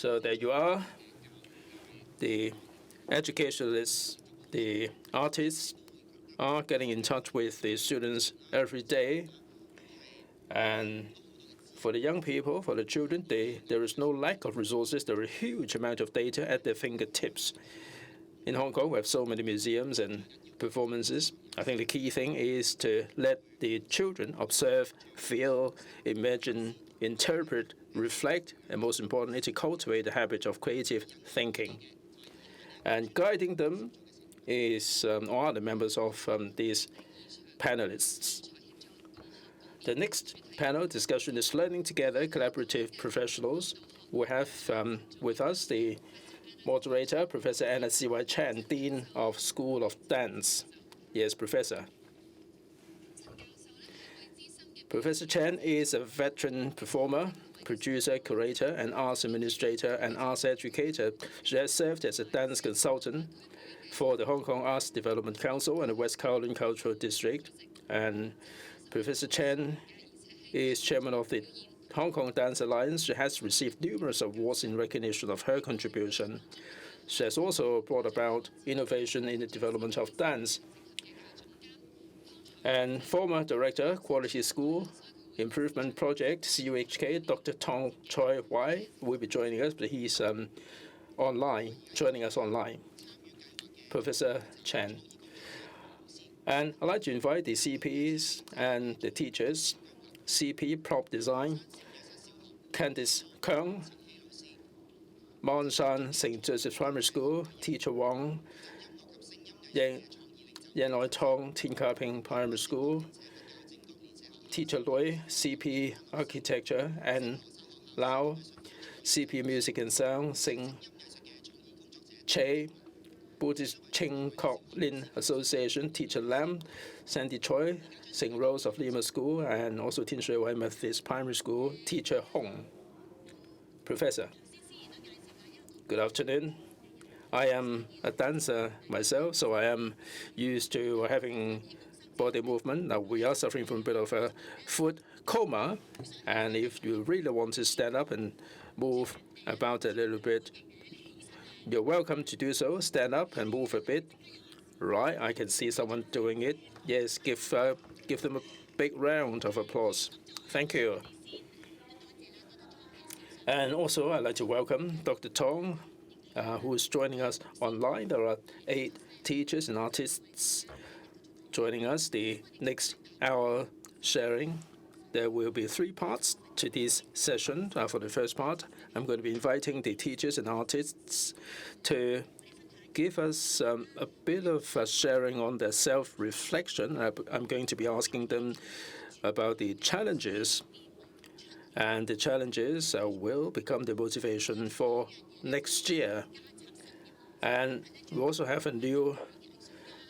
So there you are. The educationalists, the artists are getting in touch with the students every day. And for the young people, for the children, there is no lack of resources. There are a huge amount of data at their fingertips. In Hong Kong, we have so many museums and performances. I think the key thing is to let the children observe, feel, imagine, interpret, reflect, and most importantly, to cultivate the habit of creative thinking. And guiding them are the members of these panelists. The next panel discussion is Learning Together, Collaborative Professionals. We have with us the moderator, Professor Anna C.Y. Chan, Dean of School of Dance. Yes, Professor. Professor Chan is a veteran performer, producer, curator, and arts administrator and arts educator. She has served as a dance consultant for the Hong Kong Arts Development Council and the West Kowloon Cultural District. And Professor Chan is chairman of the Hong Kong Dance Alliance. She has received numerous awards in recognition of her contribution. She has also brought about innovation in the development of dance. And former director, Quality School Improvement Project, CUHK, Dr. Tong Choi Wai, will be joining us, but he's joining us online. Professor Chan. And I'd like to invite the CPs and the teachers. CP Prop Design, Candice Kung, Monshan St. Joseph Primary School, Teacher Wang, Yan Loi Tong, Tin Ka Ping Primary School, Teacher Lui, CP Architecture, and Lau, CP Music and Sound, Sing Che, Buddhist Ching Kok Lin Association, Teacher Lam, Sandy Choi, St. Rose of Lima School, and also Tin Shui Wai Methodist Primary School, Teacher Hong. Professor, good afternoon. I am a dancer myself, so I am used to having body movement. Now, we are suffering from a bit of a foot coma, and if you really want to stand up and move about a little bit, you're welcome to do so. Stand up and move a bit. Right, I can see someone doing it. Yes, give them a big round of applause. Thank you. And also, I'd like to welcome Dr. Tong, who is joining us online. There are 8 teachers and artists joining us. The next hour sharing, there will be 3 parts to this session. For the first part, I'm going to be inviting the teachers and artists to give us a bit of sharing on their self-reflection. I'm going to be asking them about the challenges, and the challenges will become the motivation for next year. And we also have a new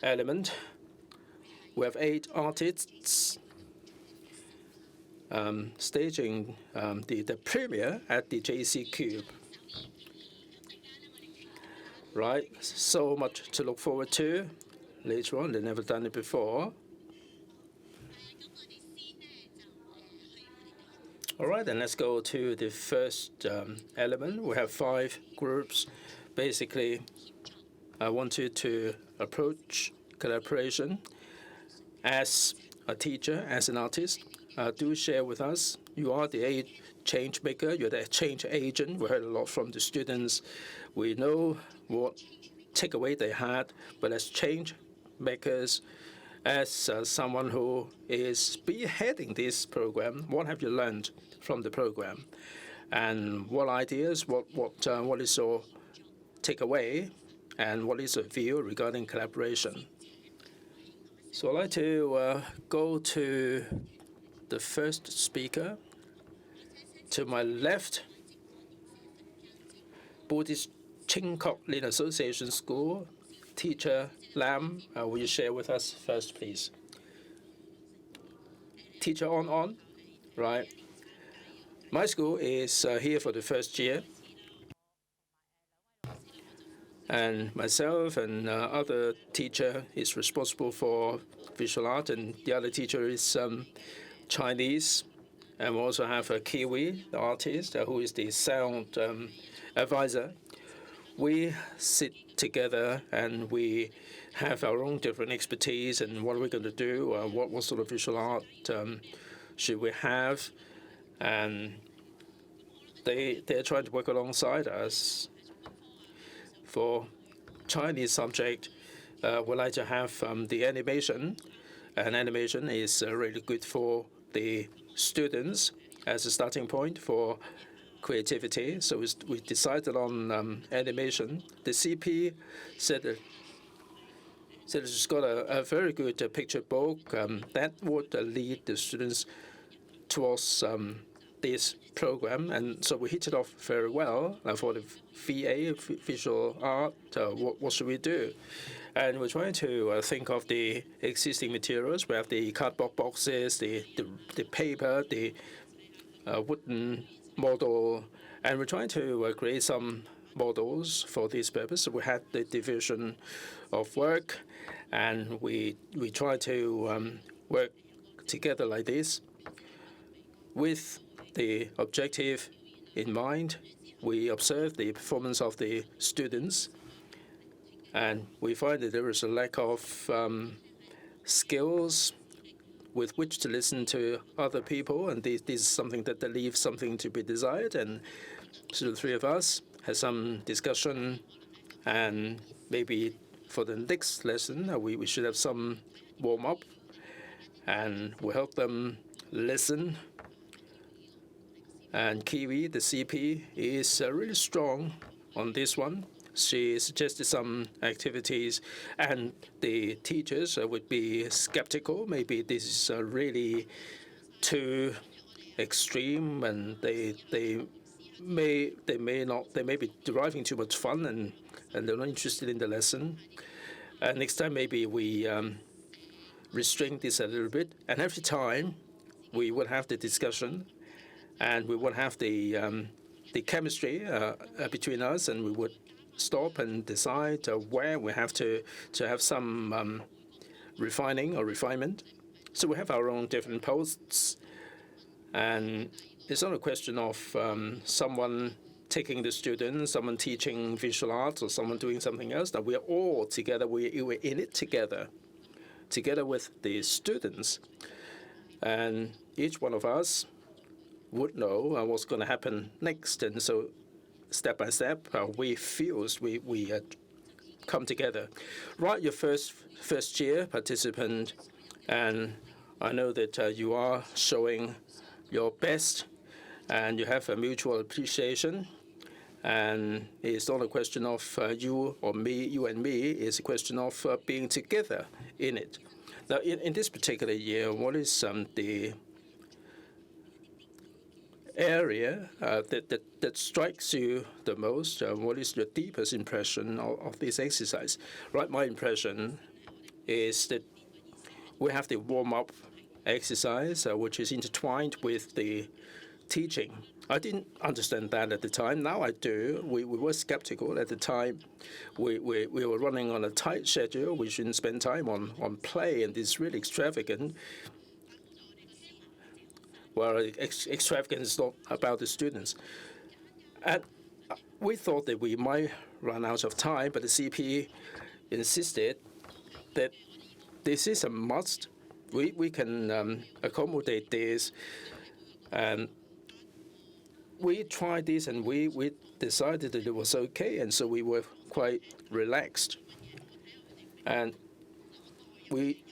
element. We have 8 artists staging the premiere at the JC Cube. Right, so much to look forward to later on. They've never done it before. All right, then let's go to the first element. We have 5 groups. Basically, I wanted to approach collaboration as a teacher, as an artist. Do share with us. You are the change maker. You're the change agent. We heard a lot from the students. We know what takeaway they had, but as change makers, as someone who is spearheading this program, what have you learned from the program, and what ideas, what is your takeaway, and what is your view regarding collaboration? So I'd like to go to the first speaker. To my left, Buddhist Ching Kok Lin Association School, Teacher Lam. Will you share with us first, please? Teacher on, right? My school is here for the first year. And myself and other teacher is responsible for visual art, and the other teacher is Chinese And we also have a Kiwi, the artist, who is the sound advisor. We sit together and we have our own different expertise and what are we going to do, what sort of visual art should we have. And they're trying to work alongside us. For Chinese subject, we like to have the animation, and animation is really good for the students as a starting point for creativity. So we decided on animation. The CP said it's got a very good picture book that would lead the students towards this program, and so we hit it off very well. For the VA, visual art, what should we do? And we're trying to think of the existing materials. We have the cardboard boxes, the paper, the wooden model, and we're trying to create some models for this purpose. So we had the division of work, and we try to work together like this with the objective in mind. We observe the performance of the students, and we find that there is a lack of skills with which to listen to other people, and this is something that leaves something to be desired. And so the three of us had some discussion, and maybe for the next lesson we should have some warm-up, and we help them listen. And Kiwi, the CP, is really strong on this one. She suggested some activities, and the teachers would be skeptical. Maybe this is really too extreme, and they may be deriving too much fun, and they're not interested in the lesson. And next time maybe we restrain this a little bit, and every time we would have the discussion, and we would have the chemistry between us, and we would stop and decide where we have to have some refining or refinement. So we have our own different posts, and it's not a question of someone taking the students, someone teaching visual arts, or someone doing something else. That we're all together. We're in it together with the students, and each one of us would know what's going to happen next. And so step by step, we come together. Right, your first year participant, and I know that you are showing your best, and you have a mutual appreciation. And it's not a question of you or me, you and me. It's a question of being together in it. Now, in this particular year, what is the area that strikes you the most? What is your deepest impression of this exercise? Right, my impression is that we have the warm-up exercise, which is intertwined with the teaching. I didn't understand that at the time. Now I do. We were skeptical at the time. We were running on a tight schedule. We shouldn't spend time on play, and it's really extravagant. Well, extravagant is not about the students. And we thought that we might run out of time, but the CP insisted that this is a must. We can accommodate this. And we tried this, and we decided that it was okay, and so we were quite relaxed. And we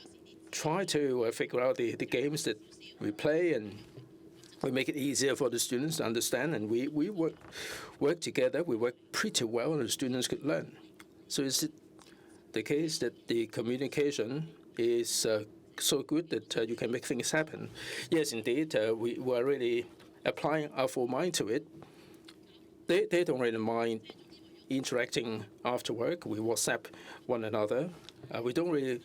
try to figure out the games that we play, and we make it easier for the students to understand, and we work together. We work pretty well, and the students could learn. So is it the case that the communication is so good that you can make things happen? Yes, indeed. We were really applying our full mind to it. They don't really mind interacting after work. We WhatsApp one another. We don't really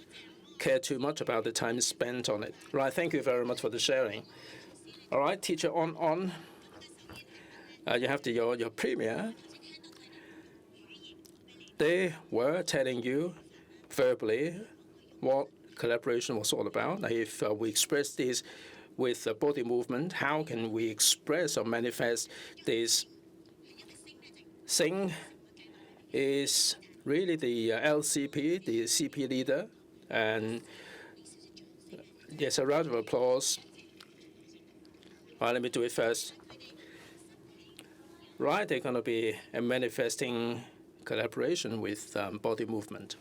care too much about the time spent on it. Right, thank you very much for the sharing. All right, teacher on. You have your premier. They were telling you verbally what collaboration was all about. If we express this with body movement. How can we express or manifest this? Sing is really the LCP, the CP leader, and yes, a round of applause. Let me do it first. Right, they're going to be manifesting collaboration with body movement.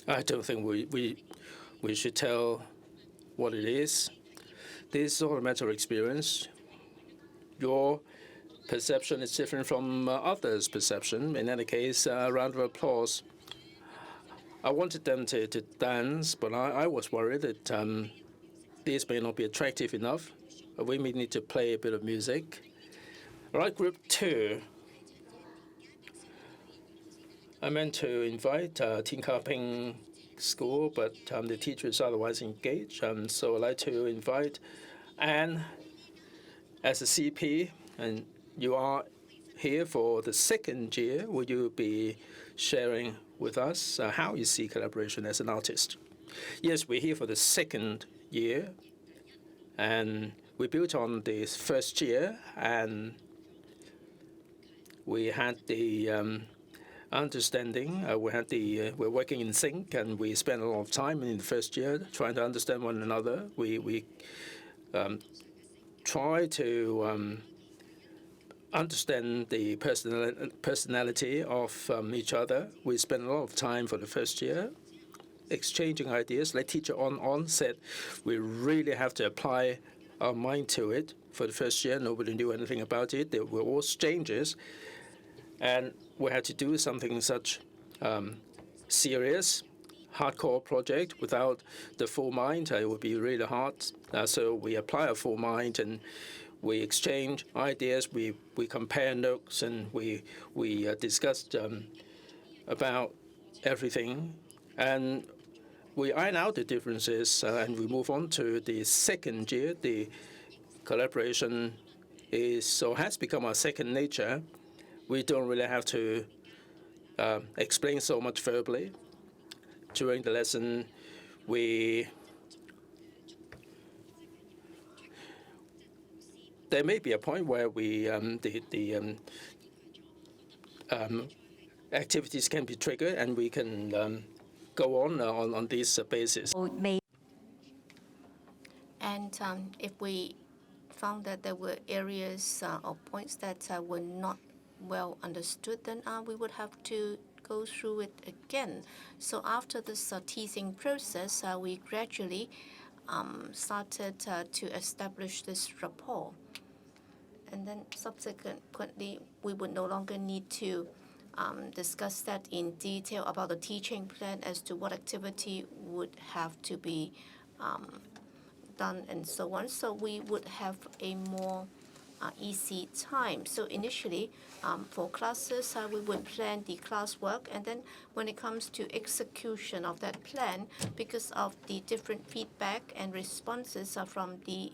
I don't think we should tell what it is. This is all a matter of experience. Your perception is different from others' perception. In any case, a round of applause. I wanted them to dance, but I was worried that this may not be attractive enough. We may need to play a bit of music. All right, group 2. I meant to invite Tin Ka Ping School, but the teacher is otherwise engaged. So I'd like to invite Anne as a CP, and you are here for the second year. Will you be sharing with us how you see collaboration as an artist? Yes, we're here for the second year, and we built on the first year, and we had the understanding. We're working in sync, and we spent a lot of time in the first year trying to understand one another. We try to understand the personality of each other. We spent a lot of time for the first year exchanging ideas. Like teacher on said, we really have to apply our mind to it. For the first year, nobody knew anything about it. There were all strangers, and we had to do something such serious, hardcore project without the full mind. It would be really hard. So we apply our full mind, and we exchange ideas. We compare notes, and we discussed about everything, and we iron out the differences, and we move on to the second year. The collaboration has become our second nature. We don't really have to explain so much verbally. During the lesson, there may be a point where the activities can be triggered, and we can go on this basis. And if we found that there were areas or points that were not well understood, then we would have to go through it again. So after this teasing process, we gradually started to establish this rapport. And then subsequently, we would no longer need to discuss that in detail about the teaching plan as to what activity would have to be done and so on. So we would have a more easy time. So initially, for classes, we would plan the classwork, and then when it comes to execution of that plan, because of the different feedback and responses from the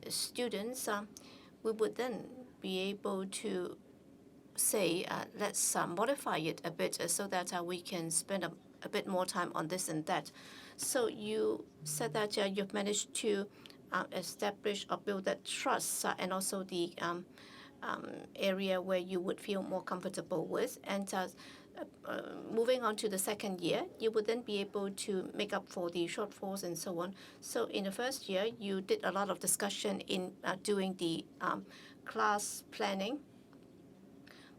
students, we would then be able to say, let's modify it a bit so that we can spend a bit more time on this and that. So you said that you've managed to establish or build that trust and also the area where you would feel more comfortable with. And moving on to the second year, you would then be able to make up for the shortfalls and so on. So in the first year, you did a lot of discussion in doing the class planning.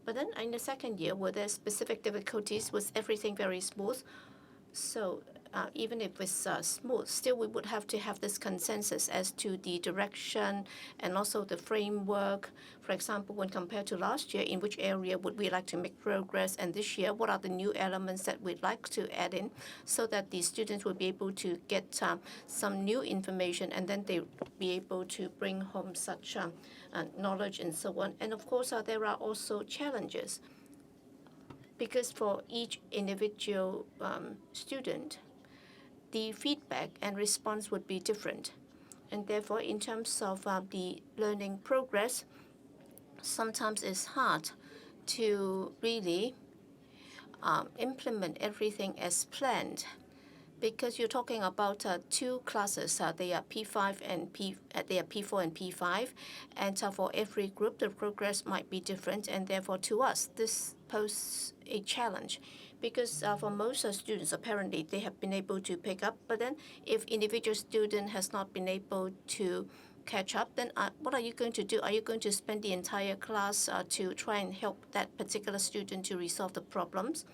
But then in the second year, were there specific difficulties? Was everything very smooth? So even if it's smooth, still we would have to have this consensus as to the direction and also the framework. For example, when compared to last year, in which area would we like to make progress? And this year, what are the new elements that we'd like to add in so that the students will be able to get some new information, and then they'll be able to bring home such knowledge and so on. And of course, there are also challenges, because for each individual student, the feedback and response would be different. And therefore, in terms of the learning progress, sometimes it's hard to really implement everything as planned, because you're talking about two classes. They are P5 and they are P4 and P5, and for every group, the progress might be different, and therefore, to us, this poses a challenge, because for most students, apparently they have been able to pick up. But then, if individual student has not been able to catch up, then what are you going to do? Are you going to spend the entire class to try and help that particular student to resolve the problems?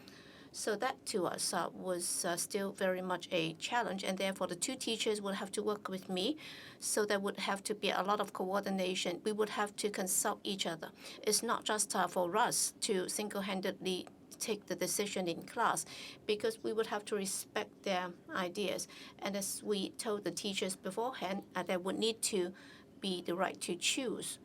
So that to us was still very much a challenge, and therefore the two teachers would have to work with me. So there would have to be a lot of coordination. We would have to consult each other. It's not just for us to single-handedly take the decision in class, because we would have to respect their ideas. And as we told the teachers beforehand, there would need to be the right to choose,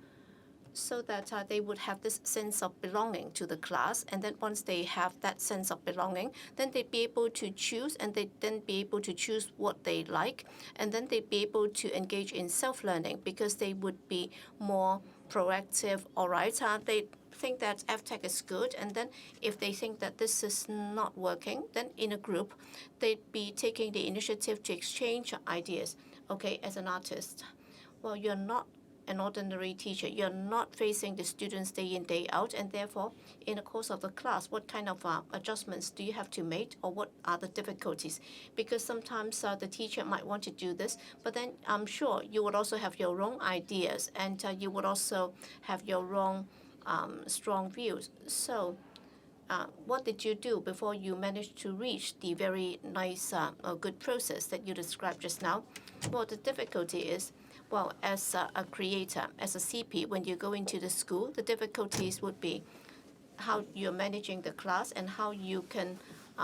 so that they would have this sense of belonging to the class. And then once they have that sense of belonging, then they'd be able to choose, and they'd then be able to choose what they like. And then they'd be able to engage in self-learning, because they would be more proactive. All right, they think that AFTEC is good, and then if they think that this is not working, then in a group, they'd be taking the initiative to exchange ideas. Okay, as an artist, well, you're not an ordinary teacher. You're not facing the students day in, day out, and therefore, in the course of the class, what kind of adjustments do you have to make, or what are the difficulties? Because sometimes the teacher might want to do this, but then I'm sure you would also have your own ideas, and you would also have your own strong views. So what did you do before you managed to reach the very nice, good process that you described just now? Well, the difficulty is, well, as a creator, as a CP, when you go into the school, the difficulties would be how you're managing the class and how you can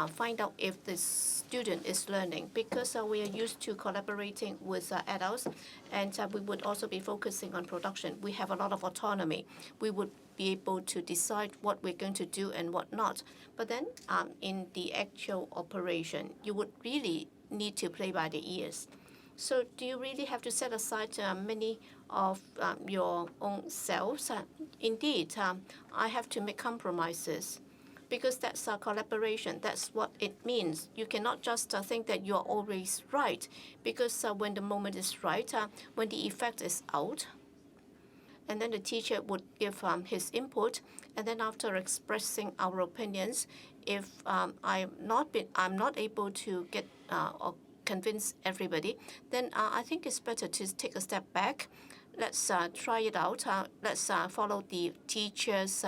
find out if the student is learning, because we are used to collaborating with adults, and we would also be focusing on production. We have a lot of autonomy. We would be able to decide what we're going to do and what not. But then in the actual operation, you would really need to play by the ears. So do you really have to set aside many of your own selves? Indeed, I have to make compromises, because that's a collaboration. That's what it means. You cannot just think that you are always right, because when the moment is right, when the effect is out, and then the teacher would give his input, and then after expressing our opinions, if I'm not able to get or convince everybody, then I think it's better to take a step back. Let's try it out. Let's follow the teacher's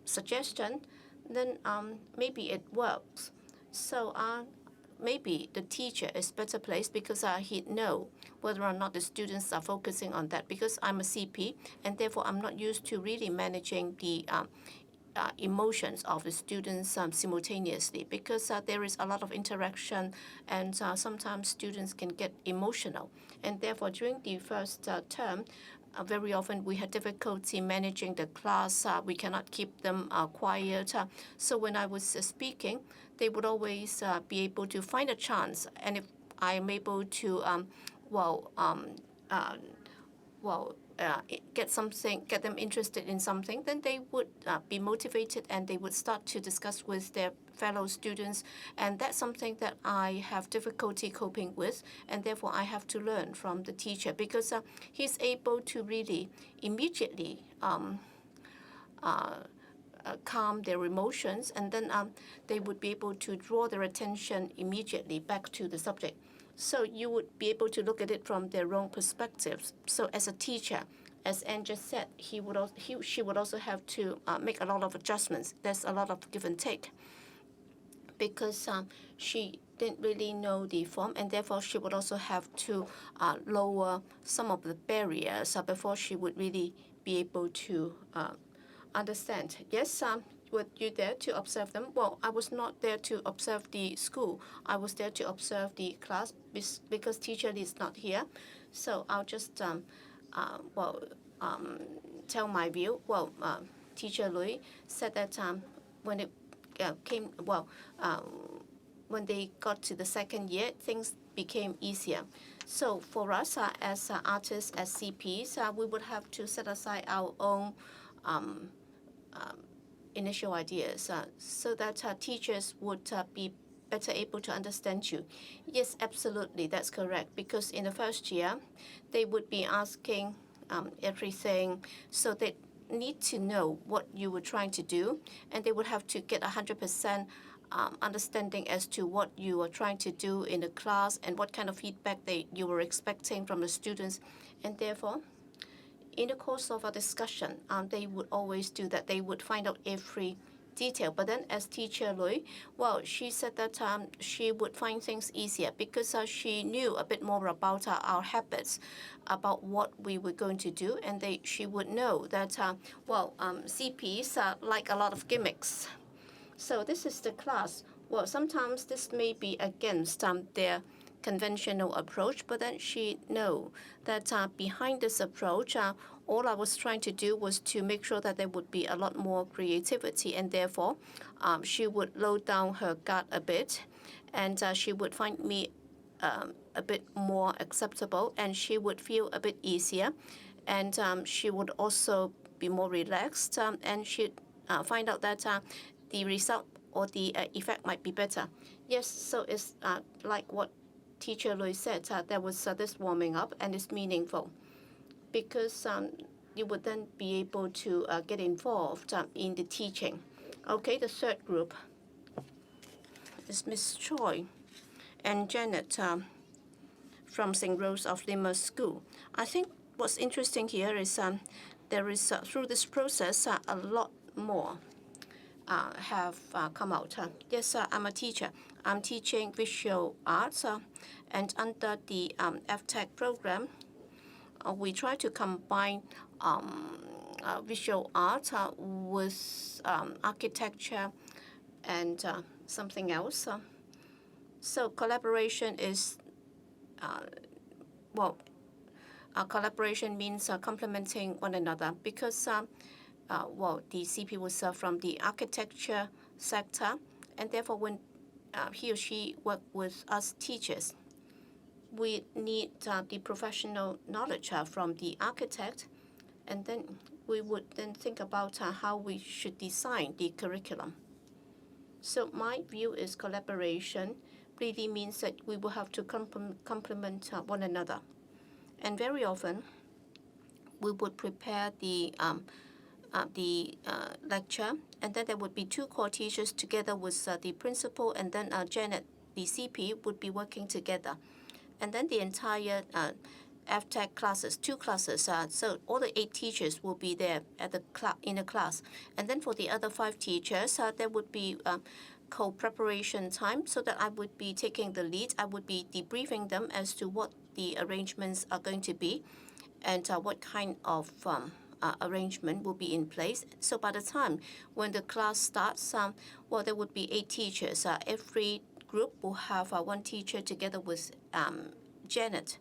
suggestion. Then maybe it works. So maybe the teacher is better placed, because he'd know whether or not the students are focusing on that, because I'm a CP, and therefore I'm not used to really managing the emotions of the students simultaneously, because there is a lot of interaction, and sometimes students can get emotional. And therefore, during the first term, very often we had difficulty managing the class. We cannot keep them quiet. So when I was speaking, they would always be able to find a chance. And if I'm able to, get them interested in something, then they would be motivated, and they would start to discuss with their fellow students. And that's something that I have difficulty coping with, and therefore I have to learn from the teacher, because he's able to really immediately calm their emotions, and then they would be able to draw their attention immediately back to the subject. So you would be able to look at it from their own perspectives. So as a teacher, as Anne just said, she would also have to make a lot of adjustments. There's a lot of give and take, because she didn't really know the form, and therefore she would also have to lower some of the barriers before she would really be able to understand. Yes, were you there to observe them? Well, I was not there to observe the school. I was there to observe the class, because teacher is not here. So I'll just tell my view. Well, Teacher Louis said that when it came, when they got to the second year, things became easier. So for us as artists, as CPs, we would have to set aside our own initial ideas so that teachers would be better able to understand you. Yes, absolutely, that's correct. Because in the first year, they would be asking everything, so they need to know what you were trying to do, and they would have to get 100% understanding as to what you are trying to do in the class and what kind of feedback you were expecting from the students. And therefore, in the course of a discussion, they would always do that. They would find out every detail. But then as teacher Lui, well, she said that she would find things easier because she knew a bit more about our habits, about what we were going to do. And she would know that, CPs like a lot of gimmicks. So this is the class. Well, sometimes this may be against their conventional approach, but then she know that behind this approach, all I was trying to do was to make sure that there would be a lot more creativity, and therefore she would low down her guard a bit, and she would find me a bit more acceptable, and she would feel a bit easier, and she would also be more relaxed, and she'd find out that the result or the effect might be better. Yes, so it's like what Teacher Lui said, there was this warming up, and it's meaningful because you would then be able to get involved in the teaching. Okay, the third group is Miss Choi and Janet from St. Rose of Lima School. I think what's interesting here is there is, through this process, a lot more have come out. Yes, I'm a teacher. I'm teaching visual arts, and under the AFTEC program, we try to combine visual art with architecture and something else. So collaboration is, collaboration means complementing one another because the CP was from the architecture sector, and therefore when he or she work with us teachers, we need the professional knowledge from the architect, and then we would then think about how we should design the curriculum. So my view is collaboration really means that we will have to complement one another. And very often, we would prepare the lecture, and then there would be two core teachers together with the principal, and then Janet, the CP, would be working together. And then the entire AFTEC classes, two classes, so all the 8 teachers will be there at in the class. And then for the other 5 teachers, there would be co-preparation time, so that I would be taking the lead. I would be debriefing them as to what the arrangements are going to be and what kind of arrangement will be in place. So by the time when the class starts, there would be 8 teachers. Every group will have 1 teacher together with Janet.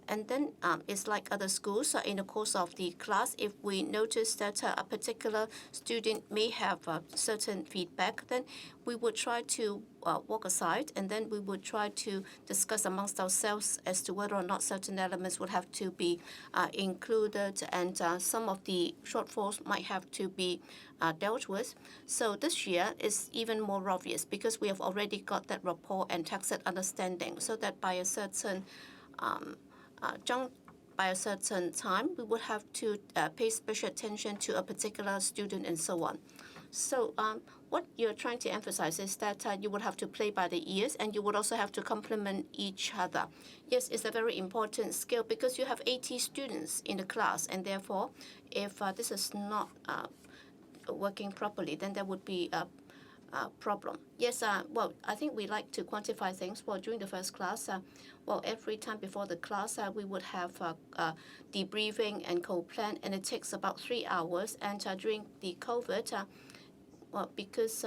And then it's like other schools. In the course of the class, if we notice that a particular student may have certain feedback, then we would try to walk aside, and then we would try to discuss amongst ourselves as to whether or not certain elements would have to be included, and some of the shortfalls might have to be dealt with. So this year is even more obvious because we have already got that rapport and tacit understanding, so that by a certain time, we would have to pay special attention to a particular student and so on. So what you're trying to emphasize is that you would have to play by the ears, and you would also have to complement each other. Yes, it's a very important skill because you have 80 students in the class, and therefore, if this is not working properly, then there would be a problem. Yes, I think we like to quantify things. Well, during the first class, every time before the class, we would have debriefing and co-plan, and it takes about 3 hours. And during the COVID, Well, because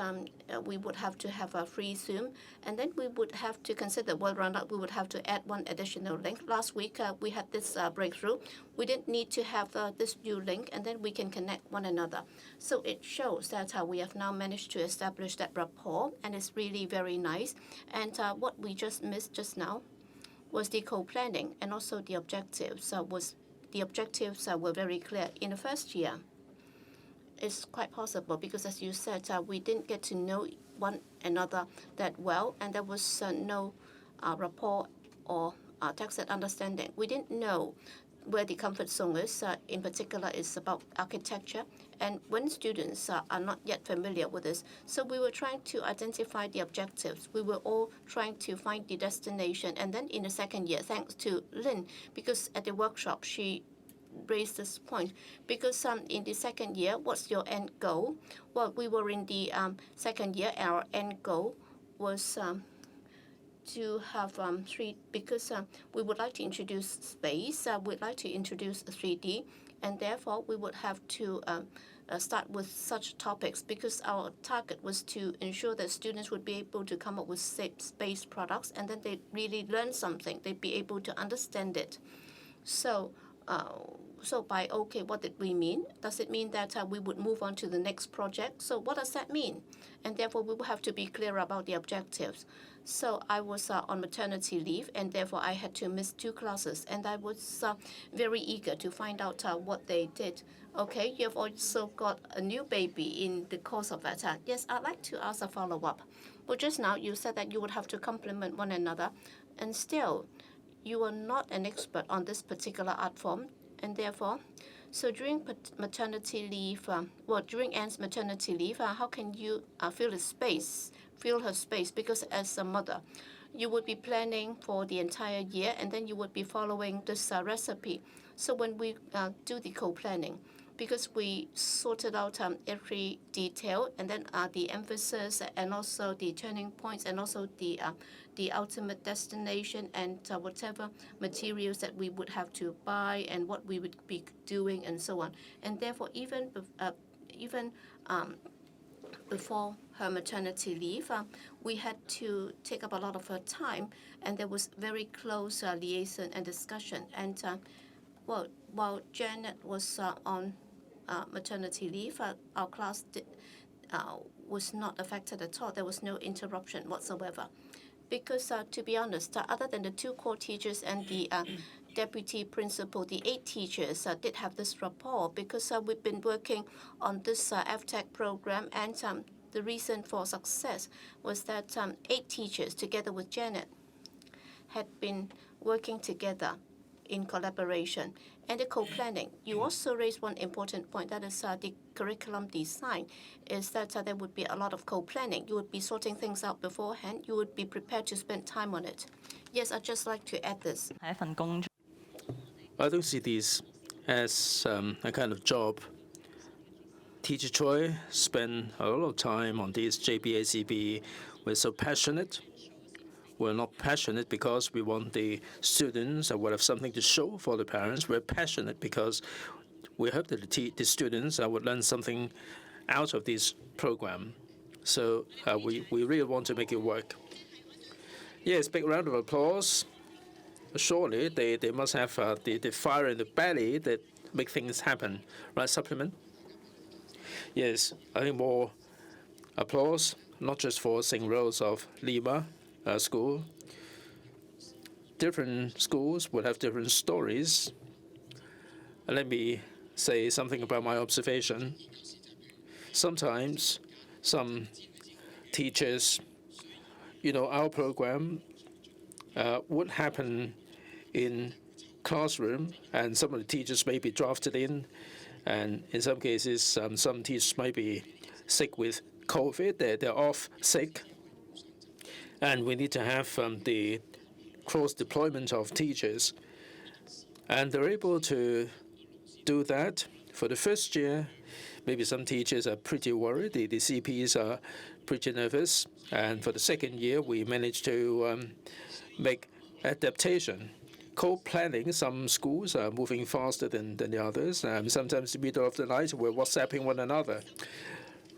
we would have to have a free Zoom, and then we would have to consider whether or not we would have to add one additional link. Last week, we had this breakthrough. We didn't need to have this new link, and then we can connect one another. So it shows that we have now managed to establish that rapport, and it's really very nice. And what we just missed just now was the co-planning and also the objectives. The objectives were very clear in the first year. It's quite possible because, as you said, we didn't get to know one another that well, and there was no rapport or tacit understanding. We didn't know where the comfort zone is. In particular, is about architecture, and when students are not yet familiar with this, so we were trying to identify the objectives. We were all trying to find the destination, and then in the second year, thanks to Lynn, because at the workshop she raised this point, because in the second year, what's your end goal? Well, we were in the second year. Our end goal was to have three, because we would like to introduce space. We'd like to introduce 3D, and therefore we would have to start with such topics, because our target was to ensure that students would be able to come up with space products, and then they really learn something. They'd be able to understand it. So by okay, what did we mean? Does it mean that we would move on to the next project? So what does that mean? And therefore, we will have to be clear about the objectives. So I was on maternity leave, and therefore I had to miss 2 classes. And I was very eager to find out what they did. Okay, you have also got a new baby in the course of that. Yes, I'd like to ask a follow-up. Well, just now you said that you would have to complement one another, and still, you are not an expert on this particular art form, and therefore, so during maternity leave, during Anne's maternity leave, how can you fill her space? Because as a mother, you would be planning for the entire year, and then you would be following this recipe. So when we do the co-planning, because we sorted out every detail, and then the emphasis, and also the turning points, and also the ultimate destination, and whatever materials that we would have to buy, and what we would be doing, and so on. And therefore, even before her maternity leave, we had to take up a lot of her time, and there was very close liaison and discussion. And while Janet was on maternity leave, our class was not affected at all. There was no interruption whatsoever. Because to be honest, other than the 2 core teachers and the deputy principal, the 8 teachers did have this rapport, because we've been working on this AFTEC program, and the reason for success was that 8 teachers, together with Janet, had been working together in collaboration. And the co-planning, you also raised one important point, that is the curriculum design, is that there would be a lot of co-planning. You would be sorting things out beforehand. You would be prepared to spend time on it. Yes, I'd just like to add this. I don't see this as a kind of job. Teacher Choi spent a lot of time on this JBACB. We're so passionate. We're not passionate because we want the students will have something to show for the parents. We're passionate because we hope that the students would learn something out of this program. So we really want to make it work. Yes, big round of applause. Surely they must have the fire in the belly that make things happen. Right, supplement? Yes, I think more applause, not just for St. Rose of Lima school. Different schools will have different stories. Let me say something about my observation. Sometimes some teachers, our program would happen in classroom, and some of the teachers may be drafted in, and in some cases, some teachers might be sick with COVID. They're off sick. And we need to have the cross-deployment of teachers. And they're able to do that. For the first year, maybe some teachers are pretty worried. The CPs are pretty nervous. And for the second year, we managed to make adaptation. Co-planning, some schools are moving faster than the others. Sometimes in the middle of the night, we're WhatsApping one another.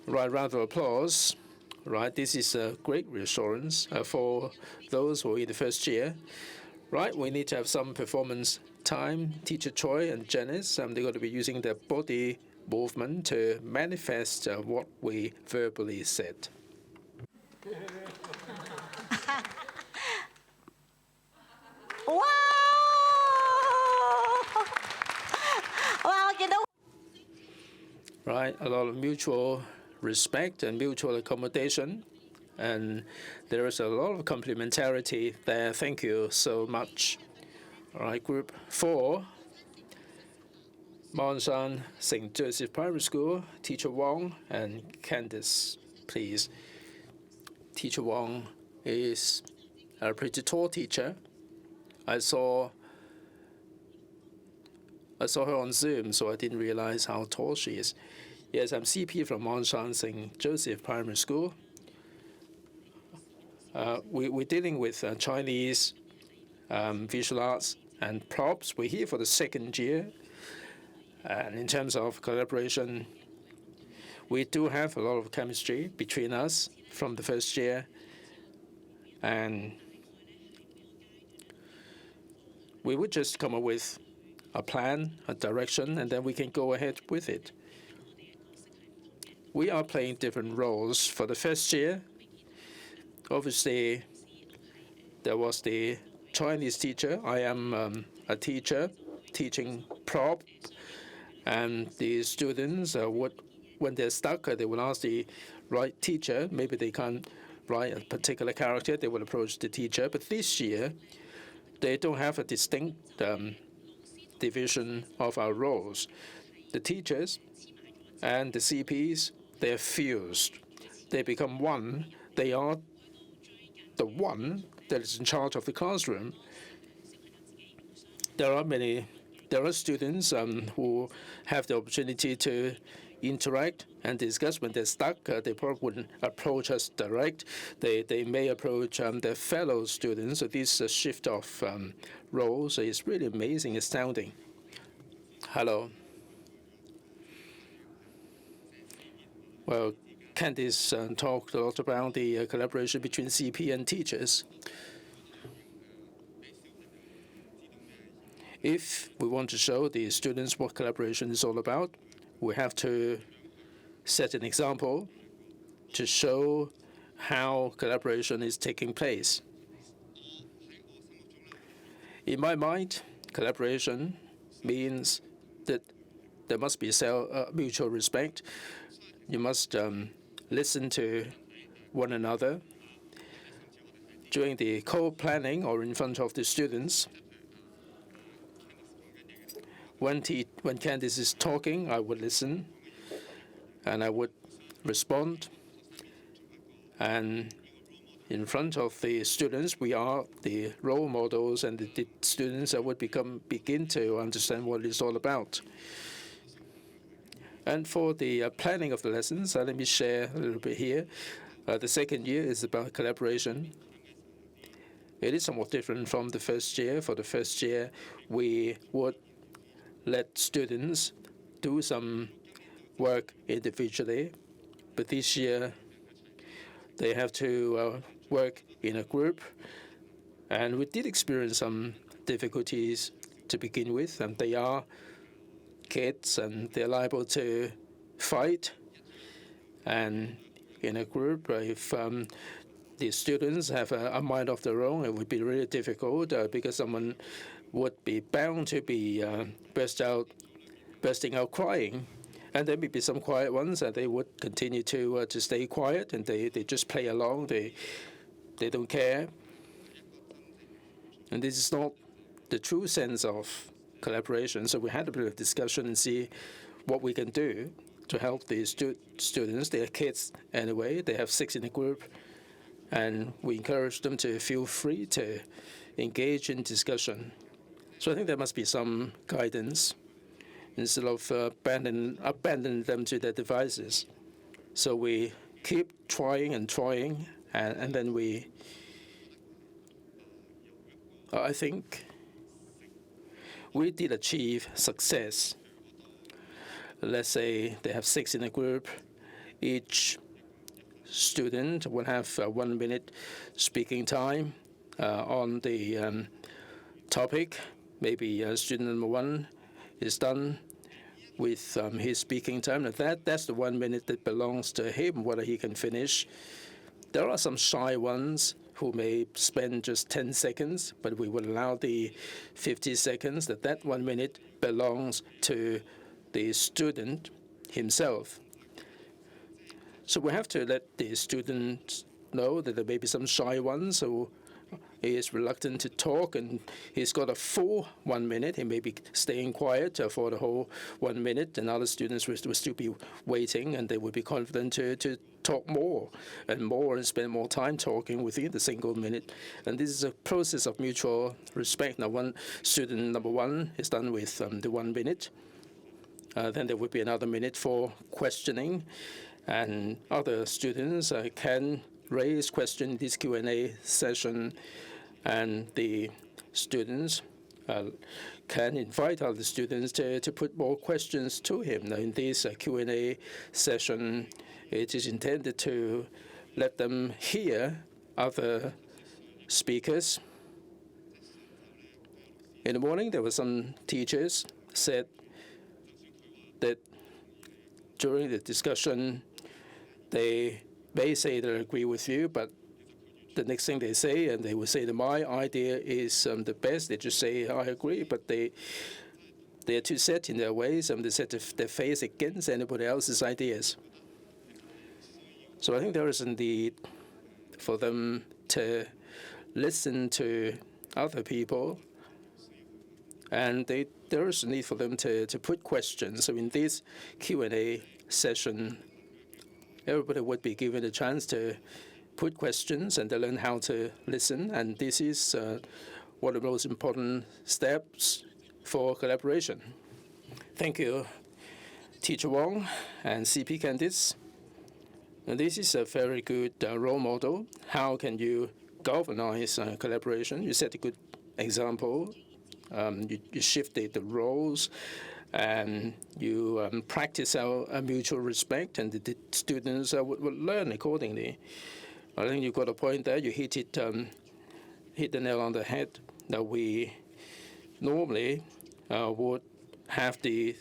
Right, round of applause. Right, this is a great reassurance for those who are in the first year. Right, we need to have some performance time. Teacher Choi and Janice, they're going to be using their body movement to manifest what we verbally said. Wow! Well, you know. Right, a lot of mutual respect and mutual accommodation. And there is a lot of complementarity there. Thank you so much. All right, Group 4, Monshan St. Joseph Primary School, Teacher Wong and Candice, please. Teacher Wong is a pretty tall teacher. I saw her on Zoom, so I didn't realize how tall she is. Yes, I'm CP from Monshan St. Joseph Primary School. We're dealing with Chinese visual arts and props. We're here for the second year. And in terms of collaboration, we do have a lot of chemistry between us from the first year. And we would just come up with a plan, a direction, and then we can go ahead with it. We are playing different roles. For the first year, obviously, there was the Chinese teacher. I am a teacher teaching prop, and the students when they're stuck, they will ask the right teacher. Maybe they can't write a particular character. They will approach the teacher. But this year, they don't have a distinct division of our roles. The teachers and the CPs, they're fused. They become one. They are the one that is in charge of the classroom. There are students who have the opportunity to interact and discuss. When they're stuck, they probably wouldn't approach us direct. They may approach their fellow students. So this shift of roles is really amazing, astounding. Hello. Well, Candice talked a lot about the collaboration between CP and teachers. If we want to show the students what collaboration is all about, we have to set an example to show how collaboration is taking place. In my mind, collaboration means that there must be mutual respect. You must listen to one another. During the co-planning or in front of the students, when Candice is talking, I would listen and I would respond. And in front of the students, we are the role models, and the students would begin to understand what it's all about. And for the planning of the lessons, let me share a little bit here. The second year is about collaboration. It is somewhat different from the first year. For the first year, we would let students do some work individually, but this year they have to work in a group. And we did experience some difficulties to begin with, and they are kids and they're liable to fight. And in a group, if the students have a mind of their own, it would be really difficult because someone would be bound to be bursting out crying. And there may be some quiet ones, and they would continue to stay quiet, and they just play along. They don't care. And this is not the true sense of collaboration. So we had a bit of discussion and see what we can do to help the students. They are kids anyway. They have 6 in a group. And we encourage them to feel free to engage in discussion. So I think there must be some guidance instead of abandoning them to their devices. So we keep trying and trying, and then I think we did achieve success. Let's say they have 6 in a group. Each student will have 1 minute speaking time on the topic. Maybe student number 1 is done with his speaking time. Now that's the 1 minute that belongs to him, whether he can finish. There are some shy ones who may spend just 10 seconds, but we will allow the 50 seconds. That 1 minute belongs to the student himself. So we have to let the student know that there may be some shy ones who he is reluctant to talk, and he's got a full 1 minute. He may be staying quiet for the whole 1 minute, and other students will still be waiting, and they will be confident to talk more and spend more time talking within the single minute. And this is a process of mutual respect. Now, student number 1 is done with the 1 minute. Then there will be another minute for questioning, and other students can raise questions in this Q&A session, and the students can invite other students to put more questions to him. Now, in this Q&A session, it is intended to let them hear other speakers. In the morning, there were some teachers said that during the discussion, they may say they agree with you, but the next thing they say, and they will say that my idea is the best, they just say, I agree, but they are too set in their ways, and they set their face against anybody else's ideas. So I think there is a need for them to listen to other people, and there is a need for them to put questions. So in this Q&A session, everybody would be given a chance to put questions and to learn how to listen. And this is one of the most important steps for collaboration. Thank you, Teacher Wong and CP candidates. And this is a very good role model. How can you galvanize collaboration? You set a good example. You shifted the roles, and you practice a mutual respect, and the students would learn accordingly. I think you got a point there. You hit the nail on the head. That we normally would have the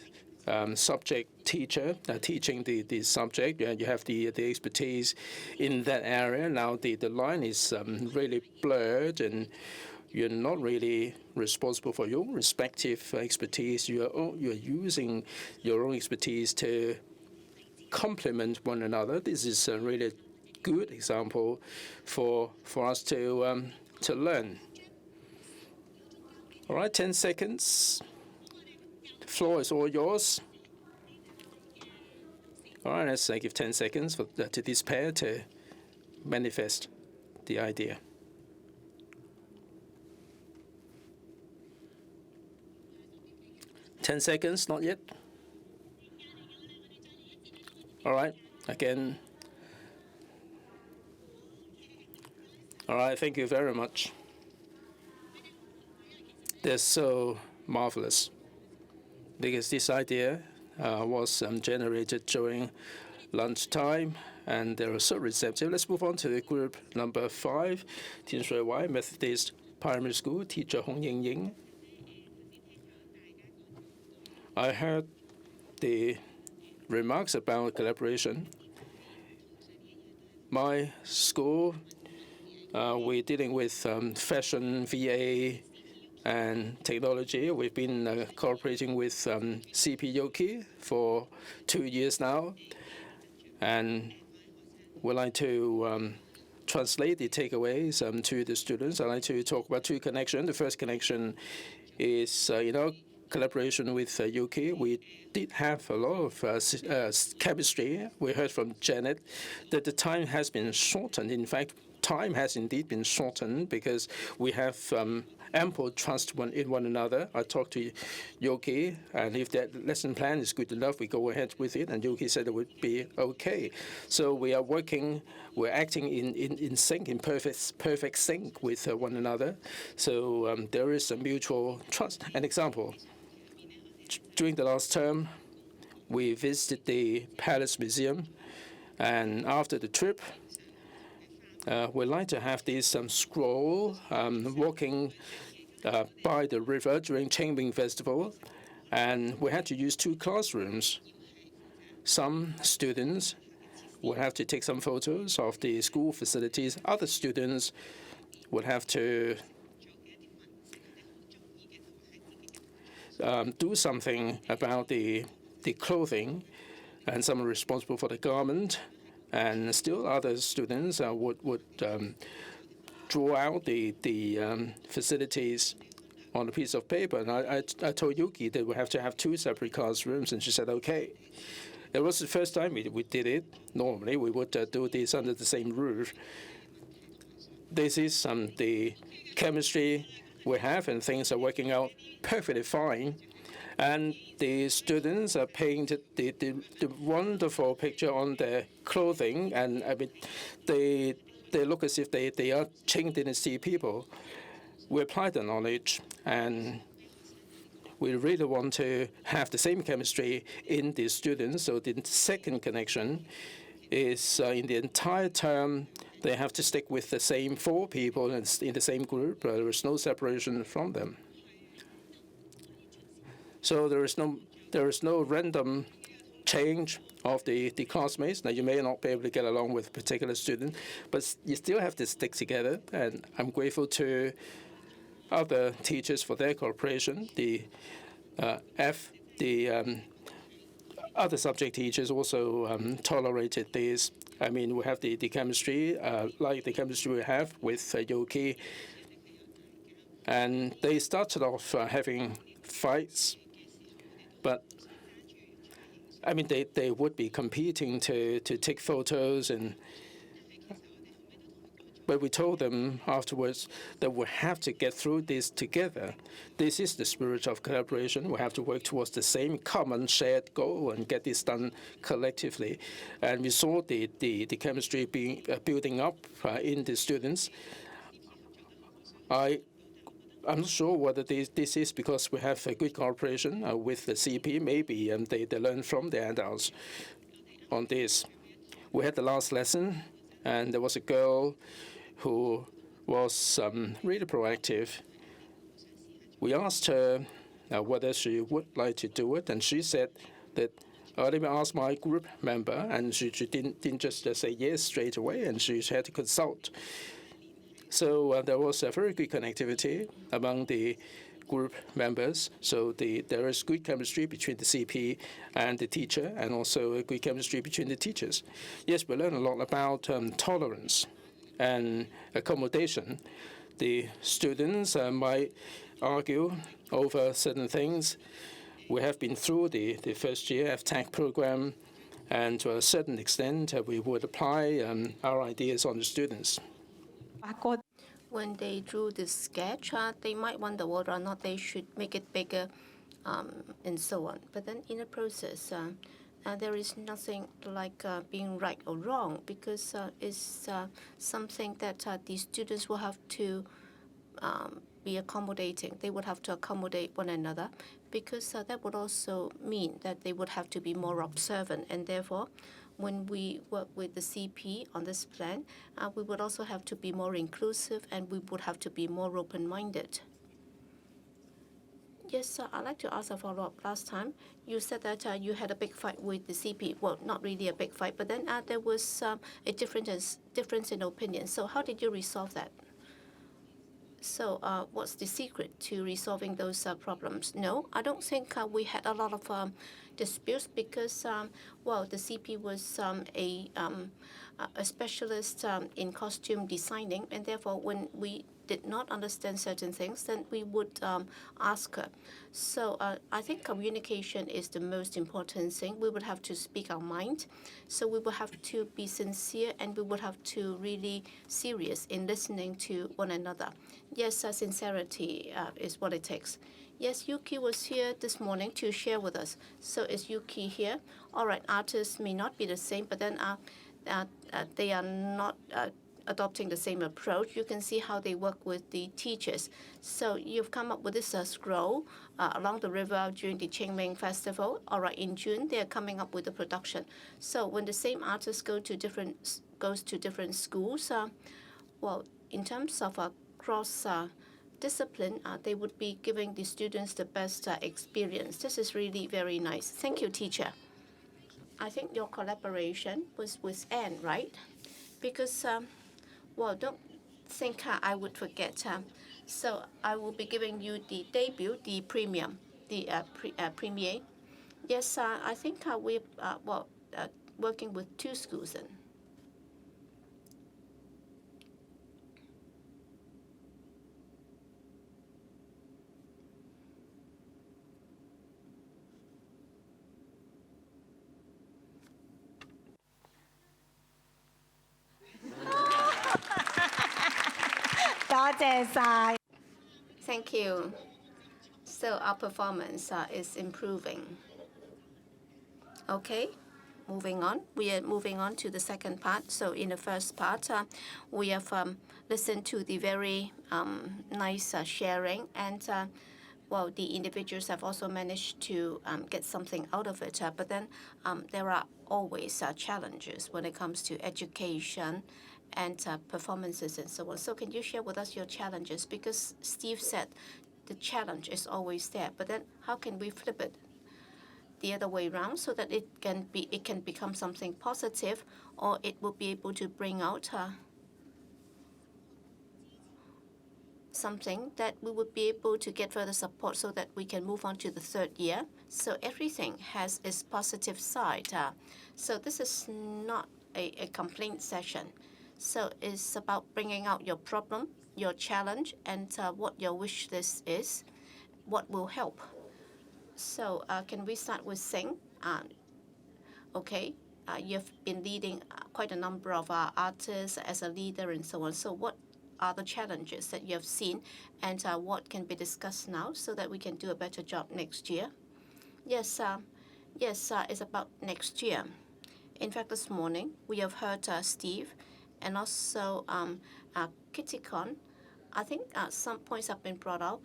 subject teacher teaching the subject. You have the expertise in that area. Now the line is really blurred, and you're not really responsible for your respective expertise. You're using your own expertise to complement one another. This is a really good example for us to learn. All right, 10 seconds. The floor is all yours. All right, let's give 10 seconds to this pair to manifest the idea. Ten seconds, not yet. All right, again. All right, thank you very much. They're so marvelous because this idea was generated during lunchtime, and they were so receptive. Let's move on to the group number 5, Tin Shui Wai Methodist Primary School, teacher Hong Ying Ying. I heard the remarks about collaboration. My school, we're dealing with fashion, VA, and technology. We've been cooperating with CP Yoki for 2 years now, and we'd like to translate the takeaways to the students. I'd like to talk about 2 connections. The first connection is, collaboration with UK. We did have a lot of chemistry. We heard from Janet that the time has been shortened. In fact, time has indeed been shortened because we have ample trust in one another. I talked to Yoki, and if that lesson plan is good enough, we go ahead with it, and Yoki said it would be okay. So we are we're acting in sync, in perfect sync with one another. So there is a mutual trust. An example, during the last term, we visited the Palace Museum. And after the trip, we like to have this scroll walking by the river during Qingming Festival, and we had to use 2 classrooms. Some students would have to take some photos of the school facilities. Other students would have to do something about the clothing, and some are responsible for the garment. And still other students would draw out the facilities on a piece of paper. And I told Yuki that we have to have 2 separate classrooms, and she said, okay. It was the first time we did it. Normally, we would do this under the same roof. This is the chemistry we have, and things are working out perfectly fine. And the students are painted the wonderful picture on their clothing, and I mean, they look as if they are Qing Dynasty people. We apply the knowledge, and we really want to have the same chemistry in the students. So the second connection is in the entire term, they have to stick with the same 4 people in the same group. There is no separation from them. So there is no random change of the classmates. Now, you may not be able to get along with a particular student, but you still have to stick together. And I'm grateful to other teachers for their cooperation. The other subject teachers also tolerated this. I mean, we have the chemistry, like the chemistry we have with Yuki. And they started off having fights. But, I mean, they would be competing to take photos. But we told them afterwards that we have to get through this together. This is the spirit of collaboration. We have to work towards the same common shared goal and get this done collectively. And we saw the chemistry building up in the students. I'm not sure whether this is because we have a good cooperation with the CP. Maybe they learn from the adults on this. We had the last lesson, and there was a girl who was really proactive. We asked her whether she would like to do it, and she said that, let me ask my group member, and she didn't just say yes straight away, and she had to consult. So there was a very good connectivity among the group members. So there is good chemistry between the CP and the teacher, and also a good chemistry between the teachers. Yes, we learn a lot about tolerance and accommodation. The students might argue over certain things. We have been through the first year AFTEC program, and to a certain extent, we would apply our ideas on the students. When they drew the sketch, they might wonder whether or not they should make it bigger and so on. But then in the process, there is nothing like being right or wrong, because it's something that the students will have to be accommodating. They would have to accommodate one another, because that would also mean that they would have to be more observant, and therefore when we work with the CP on this plan, we would also have to be more inclusive, and we would have to be more open-minded. Yes, I'd like to ask a follow-up. Last time, you said that you had a big fight with the CP. Well, not really a big fight, but then there was a difference in opinion. So how did you resolve that? So what's the secret to resolving those problems? No, I don't think we had a lot of disputes, because, well, the CP was a specialist in costume designing, and therefore when we did not understand certain things, then we would ask her. So I think communication is the most important thing. We would have to speak our mind. So we would have to be sincere, and we would have to really serious in listening to one another. Yes, sincerity is what it takes. Yes, Yuki was here this morning to share with us. So is Yuki here? All right, artists may not be the same, but then they are not adopting the same approach. You can see how they work with the teachers. So you've come up with this scroll along the river during the Qingming Festival. All right, in June, they're coming up with the production. So when the same artist goes to different schools, well, in terms of cross discipline, they would be giving the students the best experience. This is really very nice. Thank you, teacher. I think your collaboration was with Anne, right? Because, well, don't think I would forget. So I will be giving you the debut, the premium, the premiere. Yes, I think we're working with 2 schools then. Thank you. So our performance is improving. Okay, moving on. We are moving on to the second part. So in the first part, we have listened to the very nice sharing, and well, the individuals have also managed to get something out of it. But then there are always challenges when it comes to education and performances and so on. So can you share with us your challenges? Because Steve said the challenge is always there, but then how can we flip it the other way around so that it can become something positive, or it will be able to bring out something that we would be able to get further support so that we can move on to the third year. So everything has its positive side. So this is not a complaint session. So it's about bringing out your problem, your challenge, and what your wish list is, what will help. So can we start with Sing? Okay, you've been leading quite a number of artists as a leader and so on. So what are the challenges that you have seen, and what can be discussed now so that we can do a better job next year? Yes, it's about next year. In fact, this morning we have heard Steve and also KittyCon. I think some points have been brought up,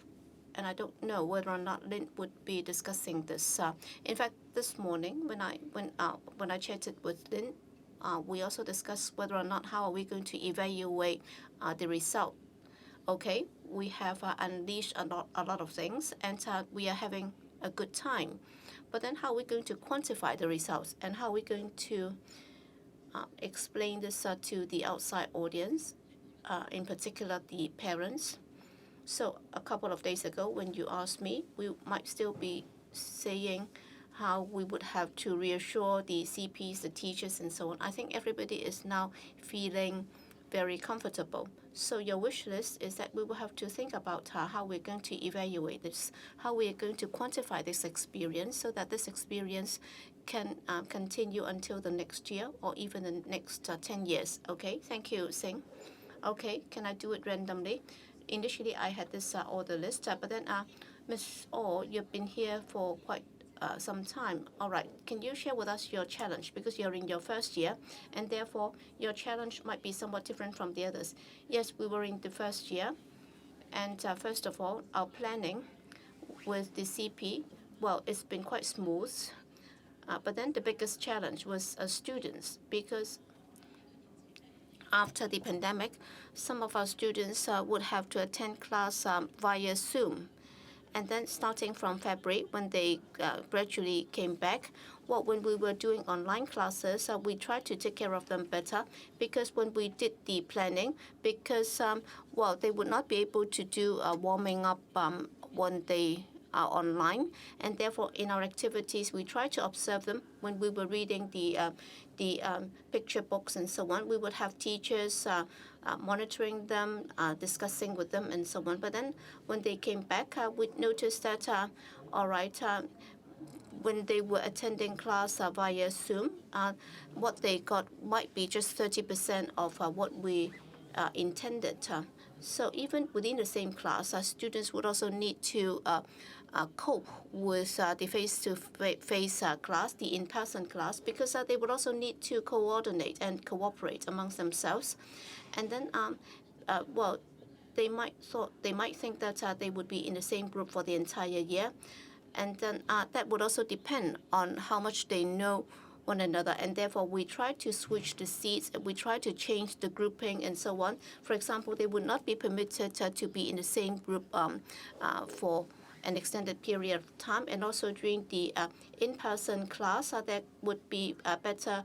and I don't know whether or not Lynn would be discussing this. In fact, this morning when I chatted with Lynn, we also discussed whether or not how are we going to evaluate the result. Okay, we have unleashed a lot of things, and we are having a good time. But then how are we going to quantify the results, and how are we going to explain this to the outside audience, in particular the parents? So a couple of days ago, when you asked me, we might still be saying how we would have to reassure the CPs, the teachers, and so on. I think everybody is now feeling very comfortable. So your wish list is that we will have to think about how we're going to evaluate this, how we are going to quantify this experience so that this experience can continue until the next year or even the next 10 years. Okay, thank you, Singh. Okay, can I do it randomly? Initially, I had this order list, but then Ms. Orr, you've been here for quite some time. All right, can you share with us your challenge? Because you're in your first year, and therefore your challenge might be somewhat different from the others. Yes, we were in the first year, and first of all, our planning with the CP, well, it's been quite smooth. But then the biggest challenge was students, because after the pandemic, some of our students would have to attend class via Zoom. And then starting from February, when they gradually came back, well, when we were doing online classes, we tried to take care of them better, because when we did the planning, because, well, they would not be able to do warming up when they are online, and therefore in our activities we try to observe them. When we were reading the picture books and so on, we would have teachers monitoring them, discussing with them and so on. But then when they came back, we noticed that all right, when they were attending class via Zoom, what they got might be just 30% of what we intended. So even within the same class, students would also need to cope with the face-to-face class, the in-person class, because they would also need to coordinate and cooperate amongst themselves. And then, well, they might think that they would be in the same group for the entire year, and then that would also depend on how much they know one another, and therefore we try to switch the seats, we try to change the grouping and so on. For example, they would not be permitted to be in the same group for an extended period of time, and also during the in-person class, there would be better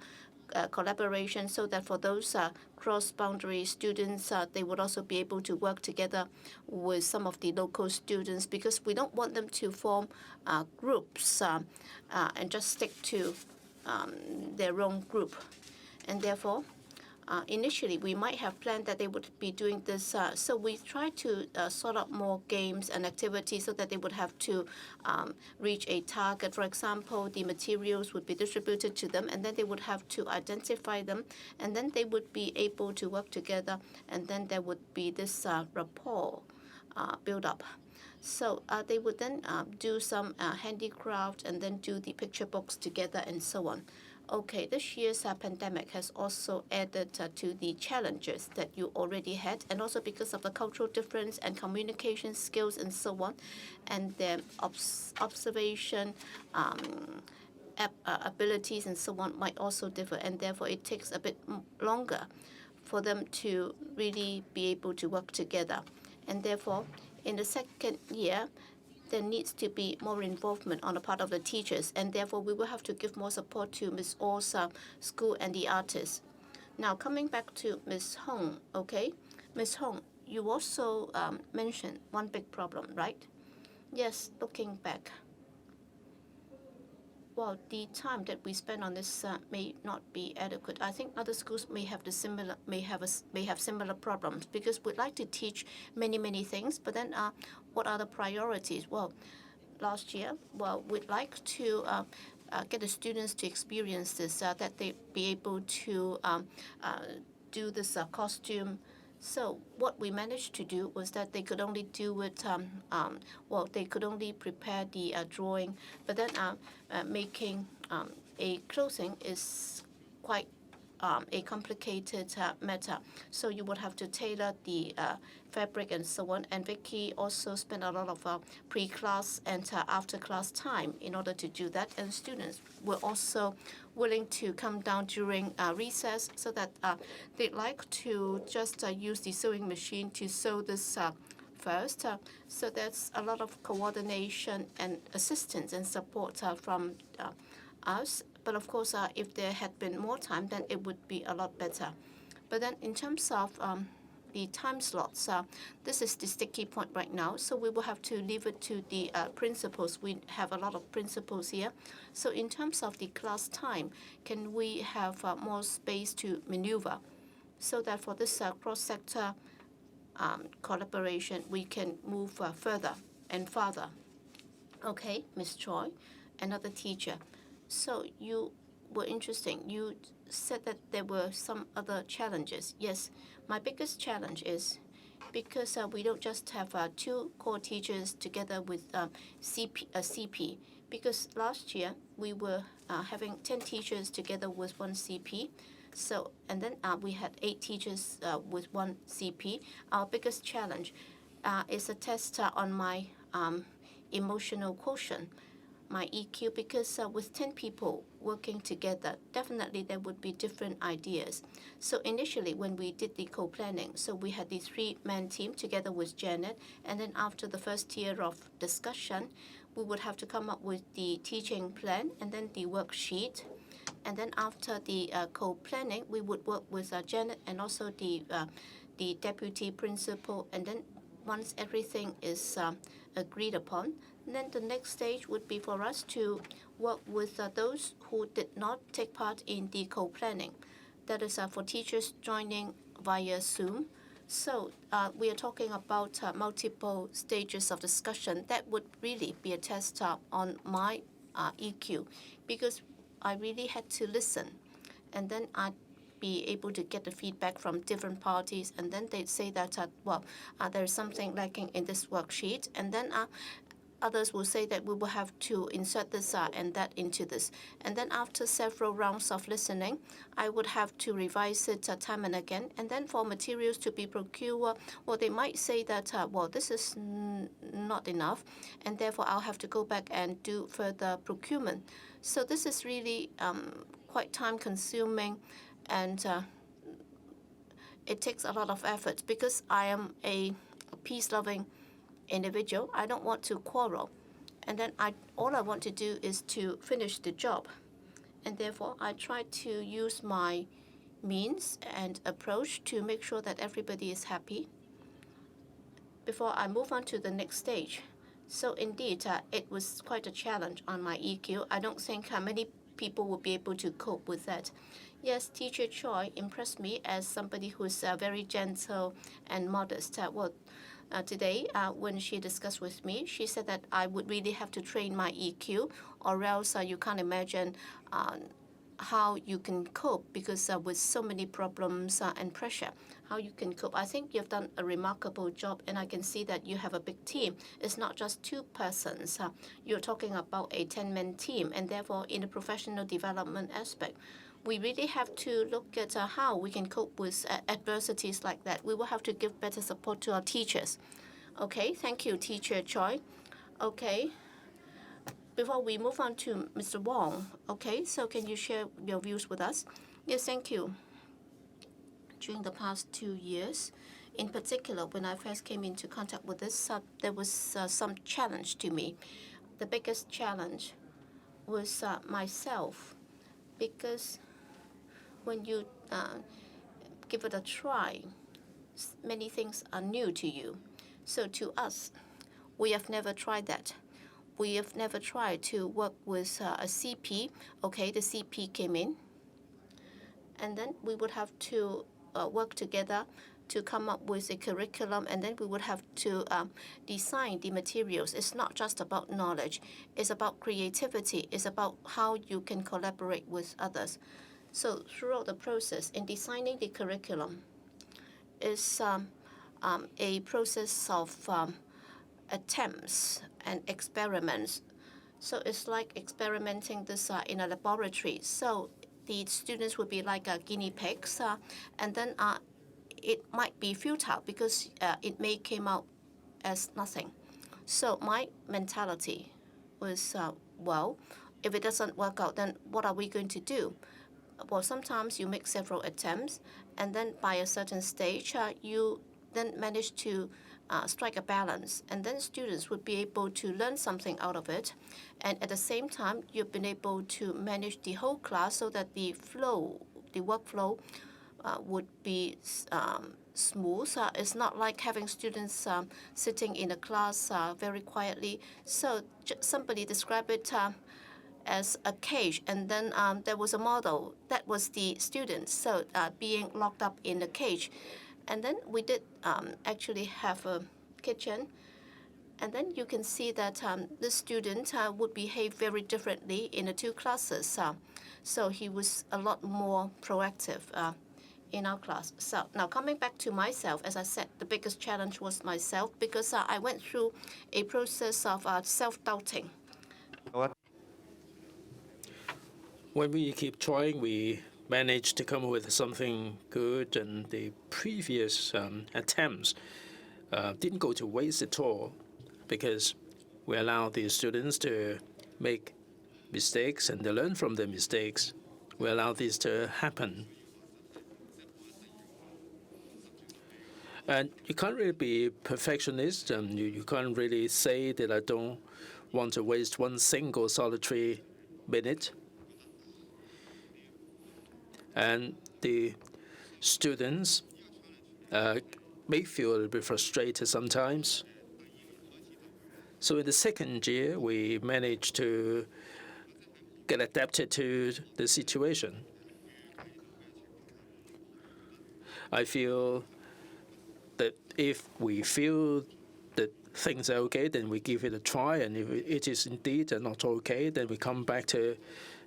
collaboration, so that for those cross-boundary students, they would also be able to work together with some of the local students, because we don't want them to form groups and just stick to their own group. And therefore, initially, we might have planned that they would be doing this. So we try to sort out more games and activities so that they would have to reach a target. For example, the materials would be distributed to them, and then they would have to identify them, and then they would be able to work together, and then there would be this rapport build up. So they would then do some handicraft, and then do the picture books together and so on. Okay, this year's pandemic has also added to the challenges that you already had, and also because of the cultural difference and communication skills and so on, and their observation abilities and so on might also differ, and therefore it takes a bit longer for them to really be able to work together. And therefore, in the second year, there needs to be more involvement on the part of the teachers, and therefore we will have to give more support to Ms. Or's school and the artists. Now, coming back to Ms. Hong, okay? Ms. Hong, you also mentioned one big problem, right? Yes, looking back. Well, the time that we spend on this may not be adequate. I think other schools may have similar problems, because we'd like to teach many things, but then what are the priorities? Well, last year, we'd like to get the students to experience this, that they be able to do this costume. So what we managed to do was that they could only do it, they could only prepare the drawing, but then making a clothing is quite a complicated matter. So you would have to tailor the fabric and so on. And Vicky also spent a lot of pre-class and after-class time in order to do that. And students were also willing to come down during recess, so that they'd like to just use the sewing machine to sew this first. So there's a lot of coordination and assistance and support from us. But of course, if there had been more time, then it would be a lot better. But then in terms of the time slots, this is the sticky point right now. So we will have to leave it to the principals. We have a lot of principals here. So in terms of the class time, can we have more space to maneuver, so that for this cross-sector collaboration, we can move further and farther? Okay, Ms. Choi, another teacher. So you were interesting. You said that there were some other challenges. Yes, my biggest challenge is because we don't just have two core teachers together with CP, because last year we were having 10 teachers together with one CP. So, and then we had 8 teachers with one CP. Our biggest challenge is a test on my emotional quotient, my EQ, because with 10 people working together, definitely there would be different ideas. So initially, when we did the co-planning, so we had the 3-man team together with Janet, and then after the first year of discussion, we would have to come up with the teaching plan and then the worksheet. And then after the co-planning, we would work with Janet and also the deputy principal. And then once everything is agreed upon, then the next stage would be for us to work with those who did not take part in the co-planning. That is for teachers joining via Zoom. So we are talking about multiple stages of discussion. That would really be a test on my EQ, because I really had to listen. And then be able to get the feedback from different parties, and then they say that, there's something lacking in this worksheet, and then others will say that we will have to insert this and that into this. And then after several rounds of listening, I would have to revise it time and again. And then for materials to be procured, they might say that, this is not enough, and therefore I'll have to go back and do further procurement. So this is really quite time-consuming, and it takes a lot of effort because I am a peace-loving individual. I don't want to quarrel, and then all I want to do is to finish the job, and therefore I try to use my means and approach to make sure that everybody is happy before I move on to the next stage. So indeed, it was quite a challenge on my EQ. I don't think many people will be able to cope with that. Yes, Teacher Choi impressed me as somebody who's very gentle and modest. Today, when she discussed with me, she said that I would really have to train my EQ, or else you can't imagine how you can cope, because with so many problems and pressure, how you can cope. I think you've done a remarkable job, and I can see that you have a big team. It's not just 2 persons. You're talking about a 10-man team, and therefore in the professional development aspect, we really have to look at how we can cope with adversities like that. We will have to give better support to our teachers. Okay, thank you, Teacher Choi. Okay, before we move on to Mr. Wong, okay, so can you share your views with us? Yes, thank you. During the past 2 years, in particular, when I first came into contact with this, there was some challenge to me. The biggest challenge was myself, because when you give it a try, many things are new to you. So to us, we have never tried that. We have never tried to work with a CP. Okay, the CP came in, and then we would have to work together to come up with a curriculum, and then we would have to design the materials. It's not just about knowledge. It's about creativity. It's about how you can collaborate with others. So throughout the process in designing the curriculum is a process of attempts and experiments. So it's like experimenting this in a laboratory. So the students would be like guinea pigs, and then it might be futile because it may came out as nothing. So my mentality was, if it doesn't work out, then what are we going to do? Well, sometimes you make several attempts, and then by a certain stage, you then manage to strike a balance, and then students would be able to learn something out of it. And at the same time, you've been able to manage the whole class so that the workflow would be smooth. It's not like having students sitting in a class very quietly. So somebody described it as a cage, and then there was a model that was the students, so being locked up in the cage. And then we did actually have a kitchen, and then you can see that the student would behave very differently in the 2 classes. So he was a lot more proactive in our class. So now coming back to myself, as I said, the biggest challenge was myself, because I went through a process of self-doubting. When we keep trying, we manage to come up with something good, and the previous attempts didn't go to waste at all, because we allow the students to make mistakes and they learn from the mistakes. We allow this to happen. And you can't really be perfectionist, and you can't really say that I don't want to waste one single solitary minute. And the students may feel a little bit frustrated sometimes. So in the second year, we managed to get adapted to the situation. I feel that if we feel that things are okay, then we give it a try, and if it is indeed not okay, then we come back to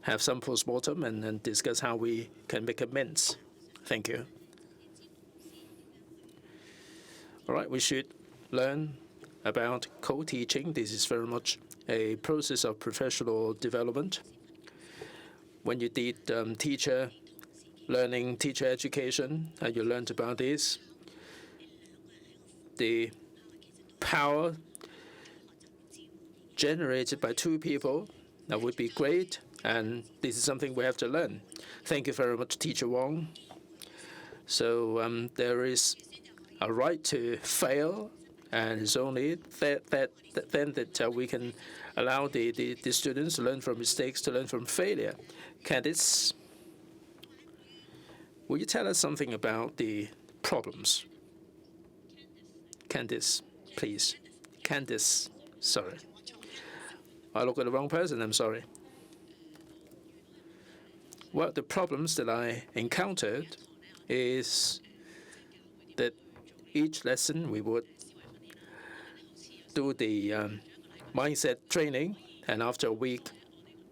have some postmortem and discuss how we can make amends. Thank you. All right, we should learn about co-teaching. This is very much a process of professional development. When you did teacher learning, teacher education, and you learned about this, the power generated by two people, that would be great, and this is something we have to learn. Thank you very much, Teacher Wong. So there is a right to fail, and it's only then that we can allow the students to learn from mistakes, to learn from failure. Candice, will you tell us something about the problems? Candice, please. Candice, sorry. I look at the wrong person, I'm sorry. Well, the problems that I encountered is that each lesson we would do the mindset training, and after a week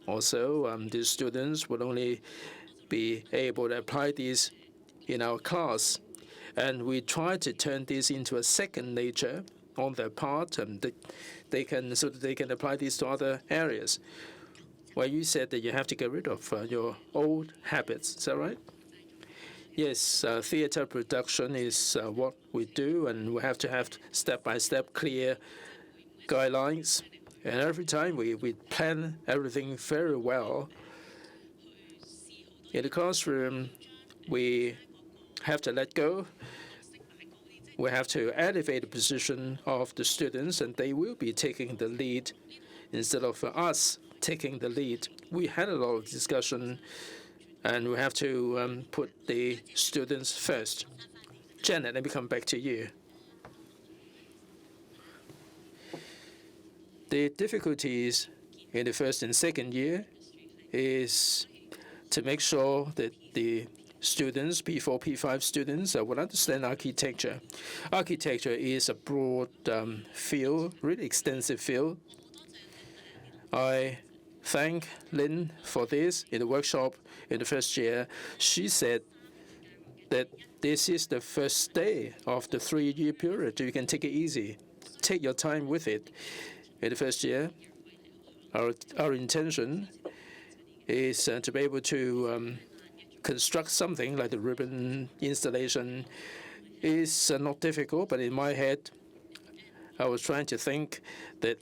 or so, the students would only be able to apply these in our class. And we try to turn this into a second nature on their part, and so that they can apply these to other areas. Well, you said that you have to get rid of your old habits. Is that right? Yes, theater production is what we do, and we have to have step-by-step clear guidelines. And every time we plan everything very well. In the classroom, we have to let go. We have to elevate the position of the students, and they will be taking the lead instead of us taking the lead. We had a lot of discussion, and we have to put the students first. Janet, let me come back to you. The difficulties in the first and second year is to make sure that the students, P4, P5 students, will understand architecture. Architecture is a broad field, really extensive field. I thank Lynn for this. In the workshop in the first year, she said that this is the first day of the 3-year period. You can take it easy. Take your time with it. In the first year, our intention is to be able to construct something like the ribbon installation. Is not difficult, but in my head, I was trying to think that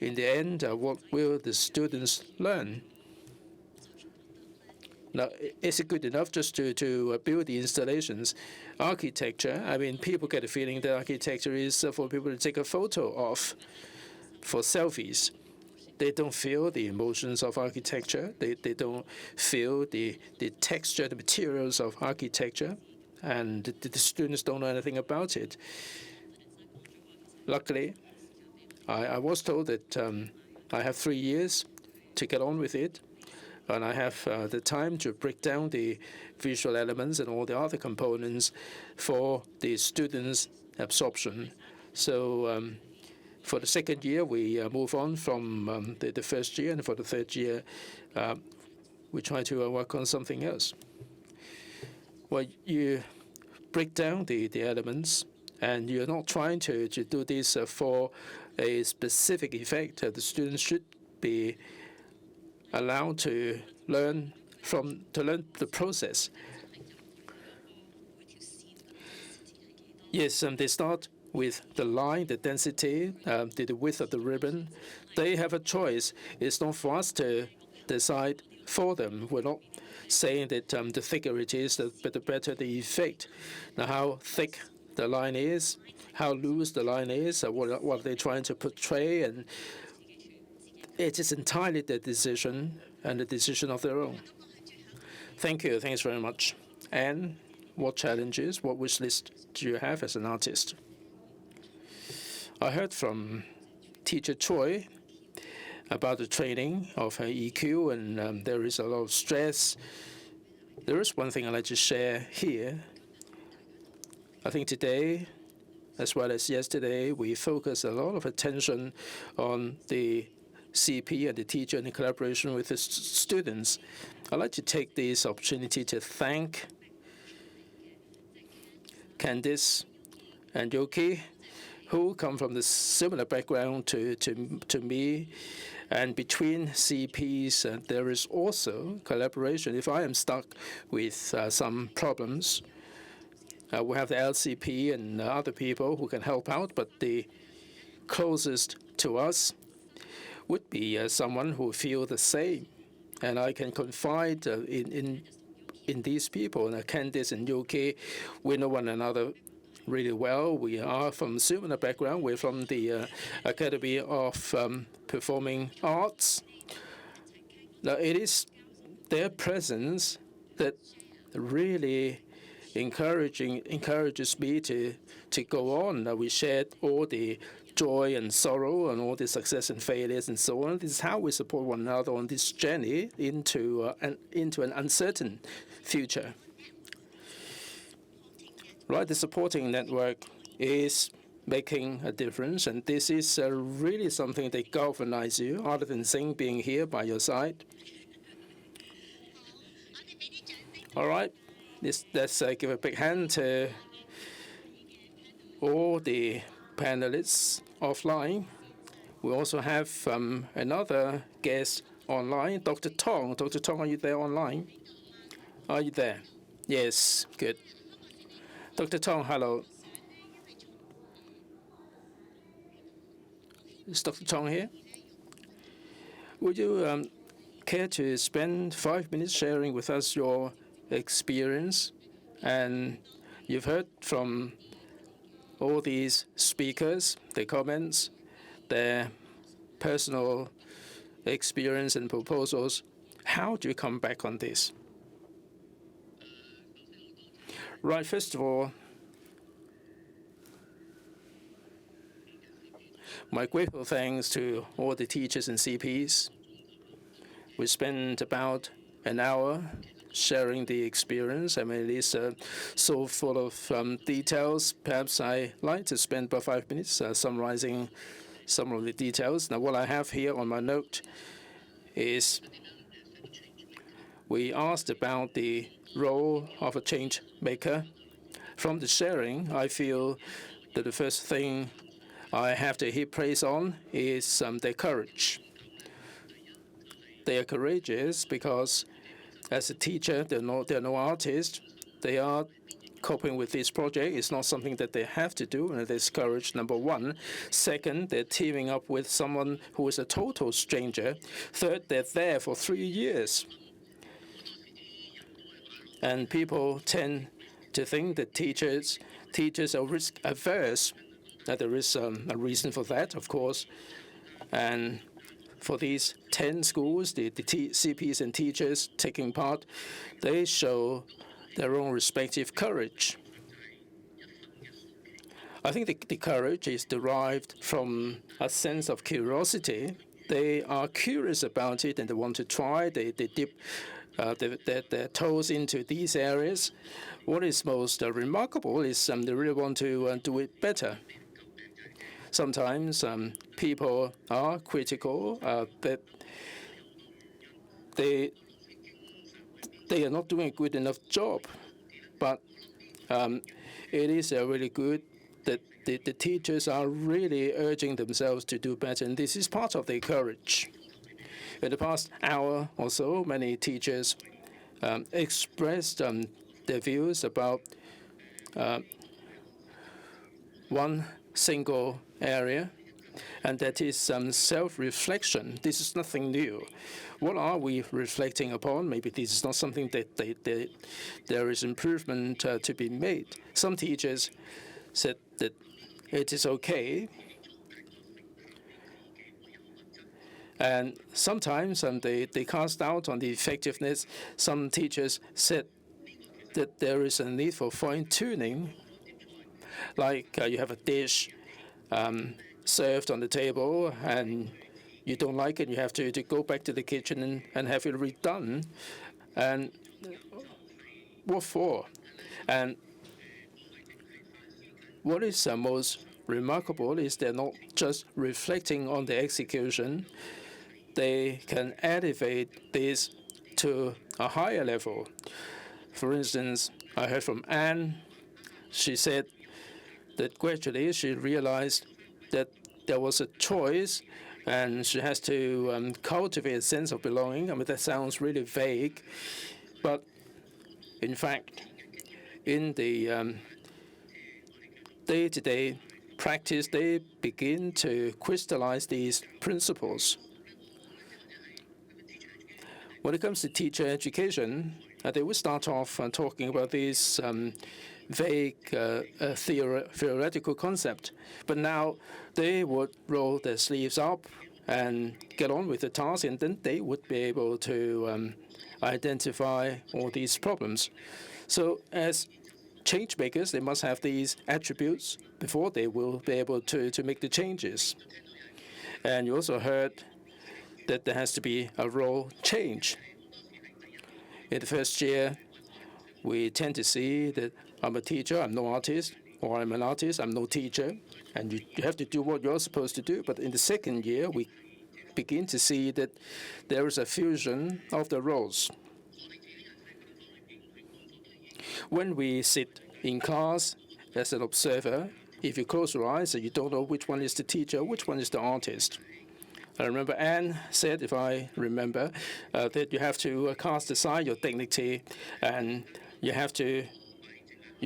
in the end, what will the students learn? Now, is it good enough just to build the installations? Architecture, I mean, people get a feeling that architecture is for people to take a photo of, for selfies. They don't feel the emotions of architecture. They don't feel the texture, the materials of architecture, and the students don't know anything about it. Luckily, I was told that I have 3 years to get on with it, and I have the time to break down the visual elements and all the other components for the students' absorption. So for the second year, we move on from the first year, and for the third year, we try to work on something else. Well, you break down the elements, and you're not trying to do this for a specific effect. The students should be allowed to learn the process. Yes, they start with the line, the density, the width of the ribbon. They have a choice. It's not for us to decide for them. We're not saying that the thicker it is, the better the effect. Now, how thick the line is, how loose the line is, what are they trying to portray, and it is entirely their decision and the decision of their own. Thank you. Thanks very much. And what challenges, what wish list do you have as an artist? I heard from Teacher Choi about the training of her EQ, and there is a lot of stress. There is one thing I'd like to share here. I think today, as well as yesterday, we focus a lot of attention on the CP and the teacher and the collaboration with the students. I'd like to take this opportunity to thank Candice and Yuki, who come from the similar background to me. And between CPs, there is also collaboration. If I am stuck with some problems, we have the LCP and other people who can help out, but the closest to us would be someone who feels the same. And I can confide in these people. And Candice and Yuki, we know one another really well. We are from similar background. We're from the Academy of Performing Arts. Now, it is their presence that really encourages me to go on. We shared all the joy and sorrow and all the success and failures and so on. This is how we support one another on this journey into an uncertain future. Right, the supporting network is making a difference, and this is really something that galvanizes you, other than Singh being here by your side. All right, let's give a big hand to all the panelists offline. We also have another guest online, Dr. Tong. Dr. Tong, are you there online? Are you there? Yes, good. Dr. Tong, hello. Is Dr. Tong here? Would you care to spend 5 minutes sharing with us your experience? And you've heard from all these speakers, their comments, their personal experience and proposals. How do you come back on this? Right, first of all, my grateful thanks to all the teachers and CPs. We spent about an hour sharing the experience. I mean, it is so full of details. Perhaps I like to spend about 5 minutes summarizing some of the details. Now, what I have here on my note is we asked about the role of a change maker. From the sharing, I feel that the first thing I have to heap praise on is their courage. They are courageous because as a teacher, they're no artist. They are coping with this project. It's not something that they have to do, and there's courage, number one. Second, they're teaming up with someone who is a total stranger. Third, they're there for 3 years. And people tend to think that teachers are risk averse. That there is a reason for that, of course. And for these 10 schools, the CPs and teachers taking part, they show their own respective courage. I think the courage is derived from a sense of curiosity. They are curious about it and they want to try. They dip their toes into these areas. What is most remarkable is they really want to do it better. Sometimes people are critical that they are not doing a good enough job, but it is really good that the teachers are really urging themselves to do better, and this is part of their courage. In the past hour or so, many teachers expressed their views about one single area, and that is self-reflection. This is nothing new. What are we reflecting upon? Maybe this is not something that there is improvement to be made. Some teachers said that it is okay, and sometimes they cast doubt on the effectiveness. Some teachers said that there is a need for fine-tuning, like you have a dish served on the table and you don't like it, you have to go back to the kitchen and have it redone. And what for? And what is most remarkable is they're not just reflecting on the execution. They can elevate this to a higher level. For instance, I heard from Anne. she said that gradually she realized that there was a choice and she has to cultivate a sense of belonging. I mean, that sounds really vague, but in fact, in the day-to-day practice, they begin to crystallize these principles. When it comes to teacher education, they will start off talking about these vague theoretical concept, but now they would roll their sleeves up and get on with the task, and then they would be able to identify all these problems. So as change makers, they must have these attributes before they will be able to make the changes. And you also heard that there has to be a role change. In the first year, we tend to see that I'm a teacher, I'm no artist, or I'm an artist, I'm no teacher, and you have to do what you're supposed to do. But in the second year, we begin to see that there is a fusion of the roles. When we sit in class as an observer, if you close your eyes, you don't know which one is the teacher, which one is the artist. I remember Anne said, if I remember, that you have to cast aside your dignity and you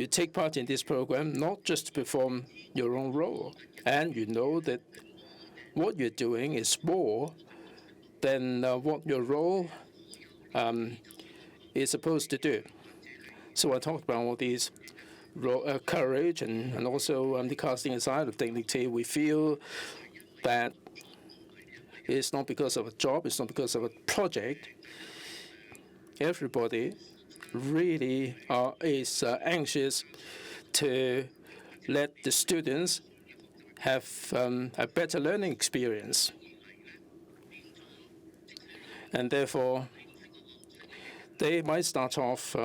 take part in this program not just to perform your own role. And you know that what you're doing is more than what your role is supposed to do. So I talked about all these courage and also the casting aside of dignity. We feel that it's not because of a job, it's not because of a project. Everybody really is anxious to let the students have a better learning experience. And therefore, they might start off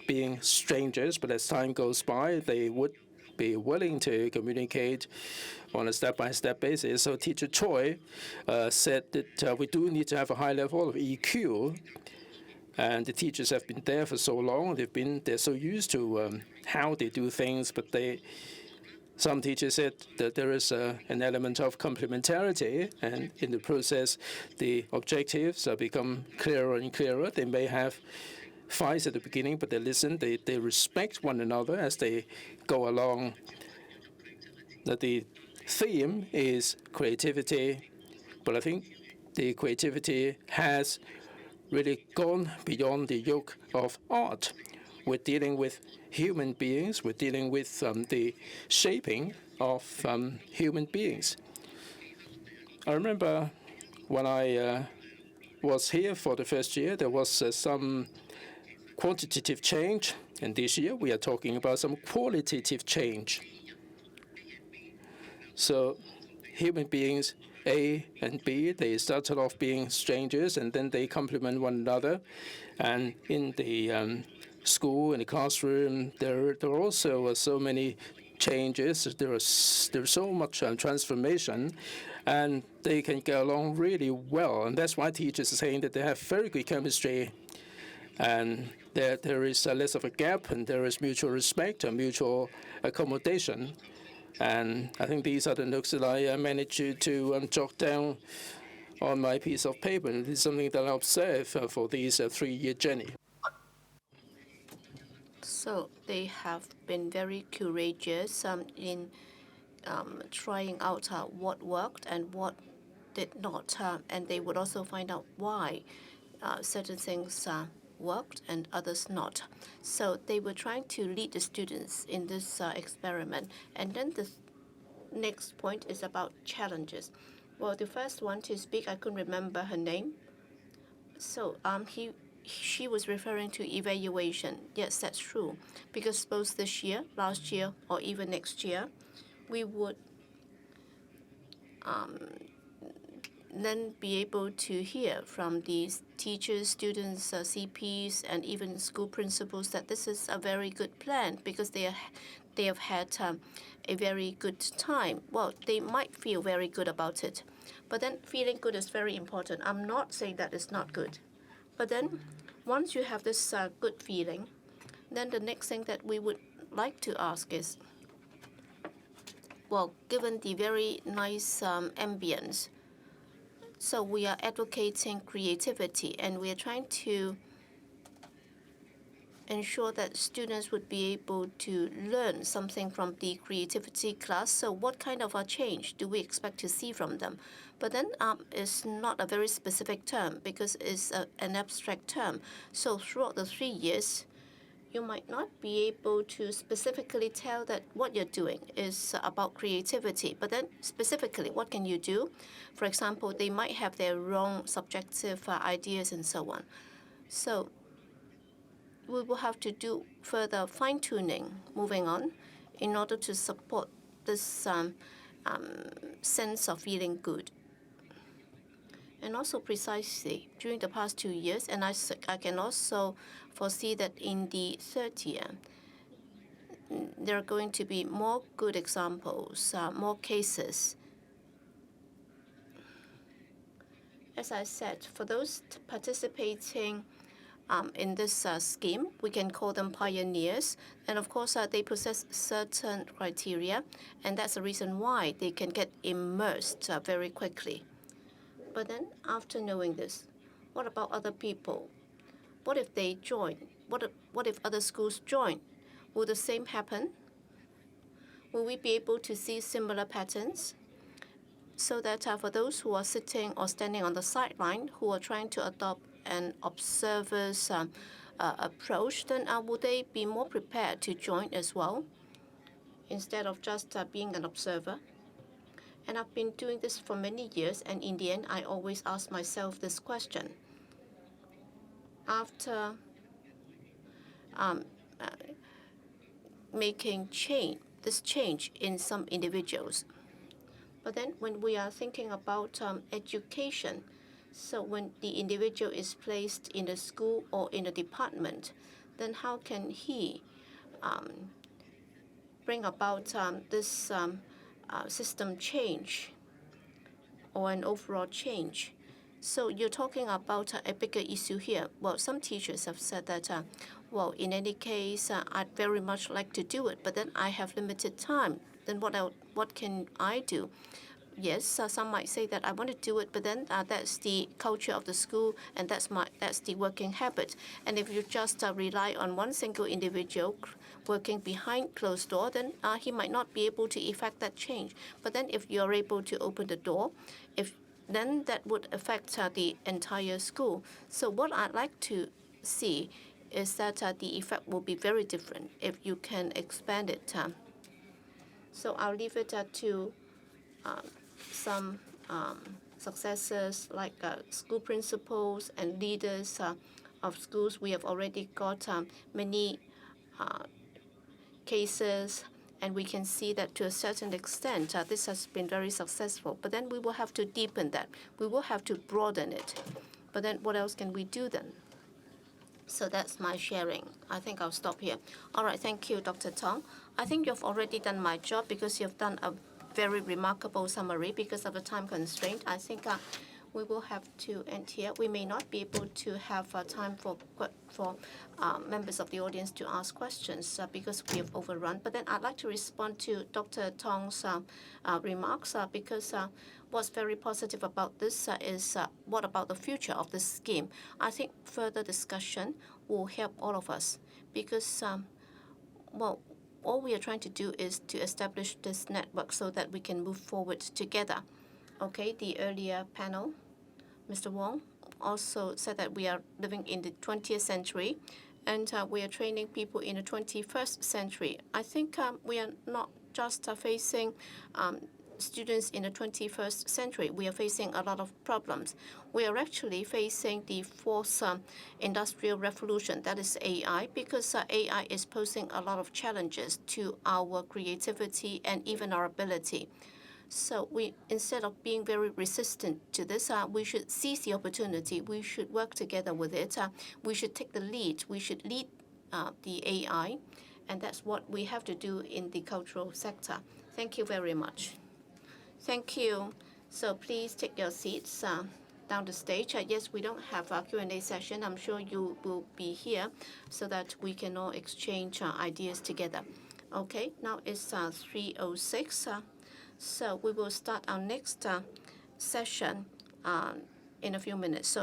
being strangers, but as time goes by, they would be willing to communicate on a step-by-step basis. So Teacher Choi said that we do need to have a high level of EQ, and the teachers have been there for so long. They're so used to how they do things, but some teachers said that there is an element of complementarity, and in the process, the objectives become clearer and clearer. They may have fights at the beginning, but they listen. They respect one another as they go along. The theme is creativity, but I think the creativity has really gone beyond the yoke of art. We're dealing with human beings. We're dealing with the shaping of human beings. I remember when I was here for the first year, there was some quantitative change, and this year we are talking about some qualitative change. So human beings, A and B, they started off being strangers, and then they complement one another. And in the school, in the classroom, there are also so many changes. There's so much transformation, and they can get along really well. And that's why teachers are saying that they have very good chemistry, and there is less of a gap, and there is mutual respect and mutual accommodation. And I think these are the notes that I managed to jot down on my piece of paper. And this is something that I observe for these 3-year journey. So they have been very courageous in trying out what worked and what did not. And they would also find out why certain things worked and others not. So they were trying to lead the students in this experiment. And then the next point is about challenges. Well, the first one to speak, I couldn't remember her name. So she was referring to evaluation. Yes, that's true. Because suppose this year, last year, or even next year, we would then be able to hear from these teachers, students, CPs, and even school principals that this is a very good plan because they have had a very good time. Well, they might feel very good about it, but then feeling good is very important. I'm not saying that it's not good, but then once you have this good feeling, then the next thing that we would like to ask is, well, given the very nice ambience, so we are advocating creativity, and we are trying to ensure that students would be able to learn something from the creativity class. So what kind of a change do we expect to see from them? But then it's not a very specific term because it's an abstract term. So throughout the 3 years, you might not be able to specifically tell that what you're doing is about creativity. But then specifically, what can you do? For example, they might have their own subjective ideas and so on. So we will have to do further fine-tuning moving on in order to support this sense of feeling good. And also precisely during the past 2 years, and I can also foresee that in the third year, there are going to be more good examples, more cases. As I said, for those participating in this scheme, we can call them pioneers. And of course, they possess certain criteria, and that's the reason why they can get immersed very quickly. But then after knowing this, what about other people? What if they join? What if other schools join? Will the same happen? Will we be able to see similar patterns? So that for those who are sitting or standing on the sideline, who are trying to adopt an observer's approach, then would they be more prepared to join as well, instead of just being an observer? And I've been doing this for many years, and in the end, I always ask myself this question. After making this change in some individuals, but then when we are thinking about education, so when the individual is placed in the school or in a department, then how can he bring about this system change or an overall change? So you're talking about a bigger issue here. Well, some teachers have said that, well, in any case, I'd very much like to do it, but then I have limited time. Then what can I do? Yes, some might say that I want to do it, but then that's the culture of the school, and that's the working habit. And if you just rely on one single individual working behind closed door, then he might not be able to effect that change. But then if you're able to open the door, then that would affect the entire school. So what I'd like to see is that the effect will be very different if you can expand it. So I'll leave it to some successors like school principals and leaders of schools. We have already got many cases, and we can see that to a certain extent this has been very successful. But then we will have to deepen that. We will have to broaden it. But then what else can we do then? So that's my sharing. I think I'll stop here. All right, thank you, Dr. Tong. I think you've already done my job because you've done a very remarkable summary. Because of the time constraint, I think we will have to end here. We may not be able to have time for members of the audience to ask questions because we have overrun. But then I'd like to respond to Dr. Tong's remarks because what's very positive about this is what about the future of this scheme? I think further discussion will help all of us because, well, all we are trying to do is to establish this network so that we can move forward together. Okay, the earlier panel, Mr. Wong, also said that we are living in the 20th century and we are training people in the 21st century. I think we are not just facing students in the 21st century. We are facing a lot of problems. We are actually facing the fourth industrial revolution, that is AI, because AI is posing a lot of challenges to our creativity and even our ability. So instead of being very resistant to this, we should seize the opportunity. We should work together with it. We should take the lead. We should lead the AI, and that's what we have to do in the cultural sector. Thank you very much. Thank you. So please take your seats. down the stage. Yes, we don't have a Q&A session. I'm sure you will be here so that we can all exchange ideas together. Okay, now it's 3:06. So we will start our next session in a few minutes. So